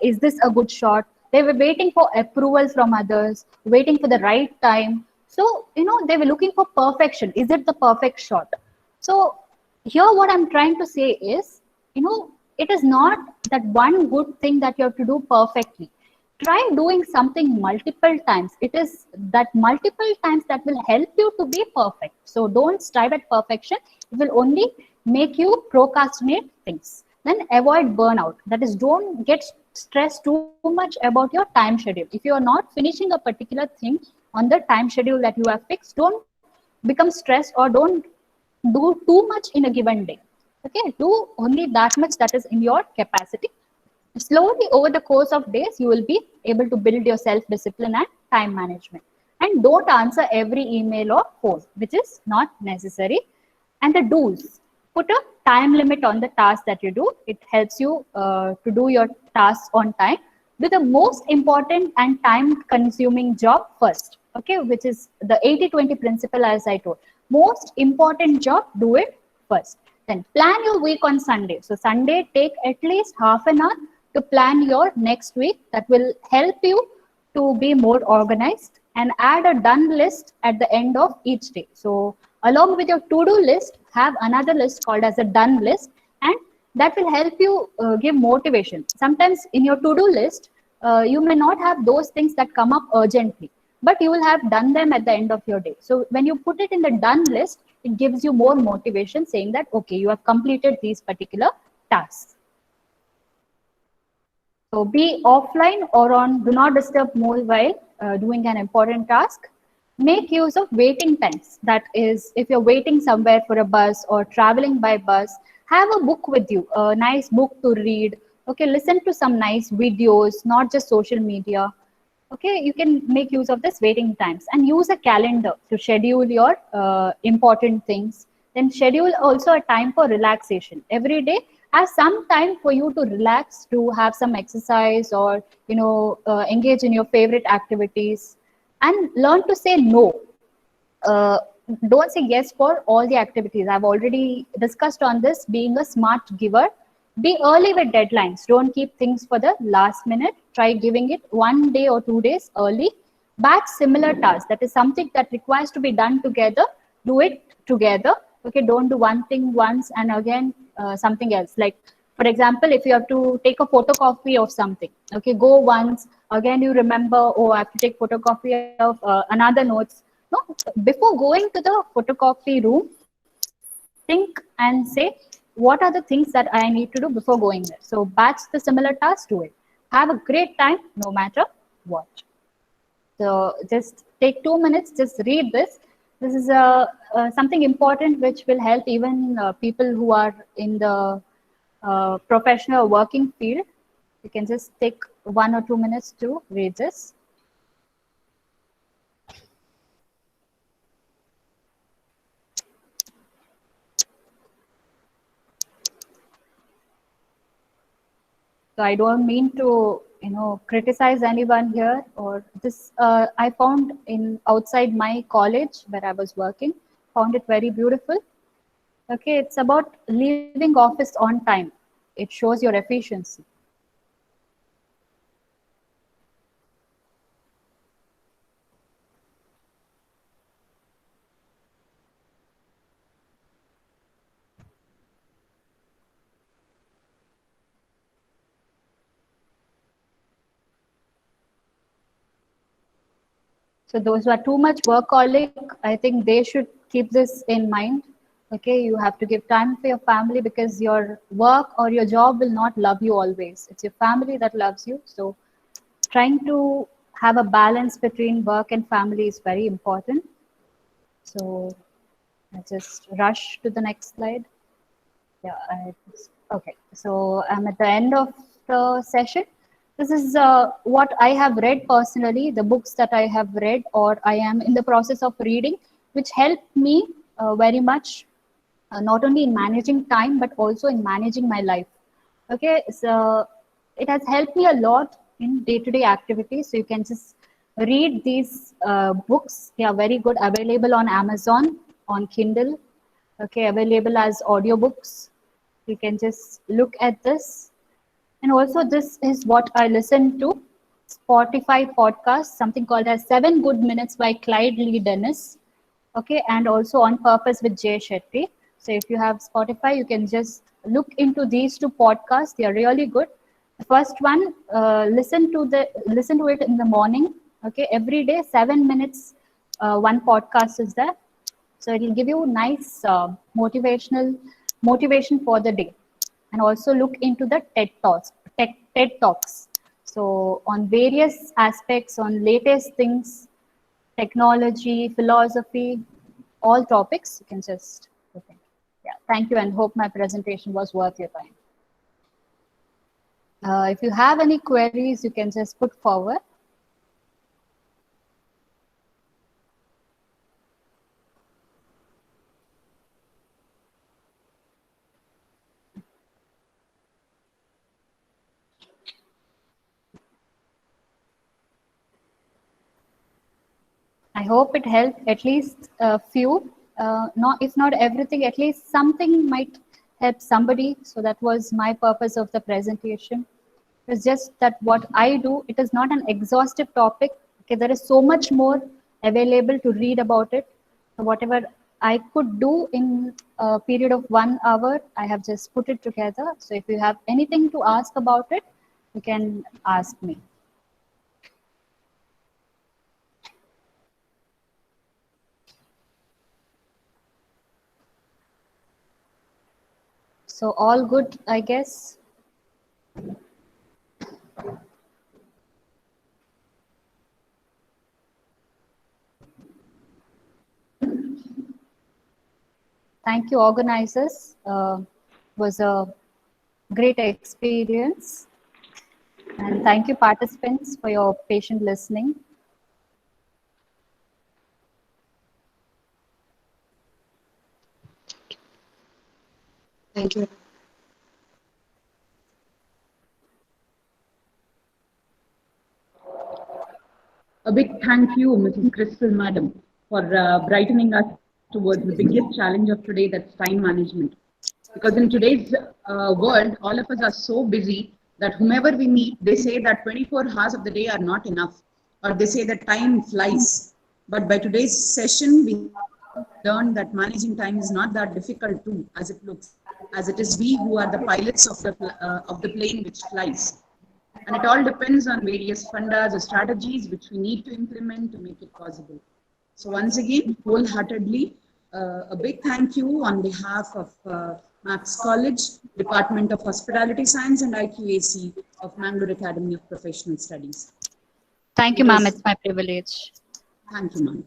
is this a good shot? They were waiting for approval from others, waiting for the right time. So, they were looking for perfection. Is it the perfect shot? So here what I'm trying to say is, it is not that one good thing that you have to do perfectly. try doing something multiple times. It is that multiple times that will help you to be perfect. So don't strive at perfection. It will only make you procrastinate things. Then avoid burnout. That is, don't get stressed too much about your time schedule. If you are not finishing a particular thing on the time schedule that you have fixed, don't become stressed or don't do too much in a given day. Okay, do only that much that is in your capacity. Slowly over the course of days, you will be able to build your self discipline and time management. And don't answer every email or phone, which is not necessary. And the do's: put a time limit on the task that you do. It helps you to do your tasks on time. Do the most important and time consuming job first, okay, which is the 80-20 principle, as I told. Most important job, do it first. Then plan your week on Sunday. So Sunday, take at least half an hour to plan your next week. That will help you to be more organized, and add a done list at the end of each day. So along with your to-do list, have another list called as a done list, and that will help you give motivation. Sometimes in your to-do list, you may not have those things that come up urgently, but you will have done them at the end of your day. So when you put it in the done list, it gives you more motivation, saying that, okay, you have completed these particular tasks. So be offline or on do not disturb mode while doing an important task. Make use of waiting times. That is, if you're waiting somewhere for a bus or traveling by bus, have a book with you, a nice book to read. Okay, listen to some nice videos, not just social media. Okay, you can make use of this waiting times, and use a calendar to schedule your important things. Then schedule also a time for relaxation. Every day have some time for you to relax, to have some exercise, or engage in your favorite activities. And learn to say no. uh, don't say yes for all the activities. I've already discussed on this, being a smart giver. Be early with deadlines. Don't keep things for the last minute. Try giving it 1 day or 2 days early. Batch similar tasks. That is something that requires to be done together. Do it together. Okay, don't do one thing once and again something else. Like, for example, if you have to take a photocopy of something, okay, go once, again you remember, oh, I have to take photocopy of another notes. No, before going to the photocopy room, think and say, what are the things that I need to do before going there? So batch the similar tasks, do it. Have a great time no matter what. So just take 2 minutes, just read this. This is something important which will help even people who are in the professional working field. You can just take 1 or 2 minutes to read this. So I don't mean to, criticize anyone here, or this. I found in outside my college where I was working, found it very beautiful. Okay, it's about leaving office on time. It shows your efficiency. So those who are too much workaholic, I think they should keep this in mind. Okay, you have to give time for your family, because your work or your job will not love you always. It's your family that loves you. So trying to have a balance between work and family is very important. So I just rush to the next slide. Yeah, okay. So I'm at the end of the session. This is what I have read personally, the books that I have read or I am in the process of reading, which helped me very much, not only in managing time, but also in managing my life. Okay, so it has helped me a lot in day-to-day activities. So you can just read these books. They are very good, available on Amazon, on Kindle. Okay, available as audiobooks. You can just look at this. And also this is what I listen to, Spotify podcast, something called as 7 Good Minutes by Clyde Lee Dennis. Okay, and also On Purpose with Jay Shetty. So if you have Spotify, you can just look into these two podcasts. They are really good. The first one, listen to it in the morning. Okay, every day, 7 minutes. One podcast is there, so it will give you nice motivation for the day. And also look into the TED Talks. So on various aspects, on latest things, technology, philosophy, all topics, you can just look into. Yeah, thank you, and hope my presentation was worth your time. If you have any queries, you can just put forward. I hope it helped at least a few, not if not everything, at least something might help somebody. So that was my purpose of the presentation. It's just that what I do, it is not an exhaustive topic. Okay, there is so much more available to read about it. So whatever I could do in a period of 1 hour, I have just put it together. So if you have anything to ask about it, you can ask me. So all good, I guess. Thank you, organizers. Was a great experience. And thank you, participants, for your patient listening. Thank you. A big thank you, Mrs. Crystal Madam, for brightening us towards the biggest challenge of today, that's time management. Because in today's world, all of us are so busy that whomever we meet, they say that 24 hours of the day are not enough, or they say that time flies. But by today's session, we learned that managing time is not that difficult too, as it looks, as it is we who are the pilots of the plane which flies. And it all depends on various fundas or strategies which we need to implement to make it possible. So once again, wholeheartedly, a big thank you on behalf of Max College, Department of Hospitality Science and IQAC of Mangalore Academy of Professional Studies. Thank you, ma'am. It's my privilege. Thank you, ma'am.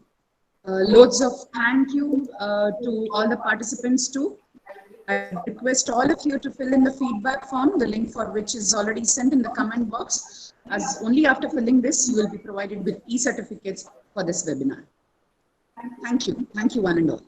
Loads of thank you to all the participants too. I request all of you to fill in the feedback form, the link for which is already sent in the comment box, as only after filling this, you will be provided with e-certificates for this webinar. Thank you. Thank you, one and all.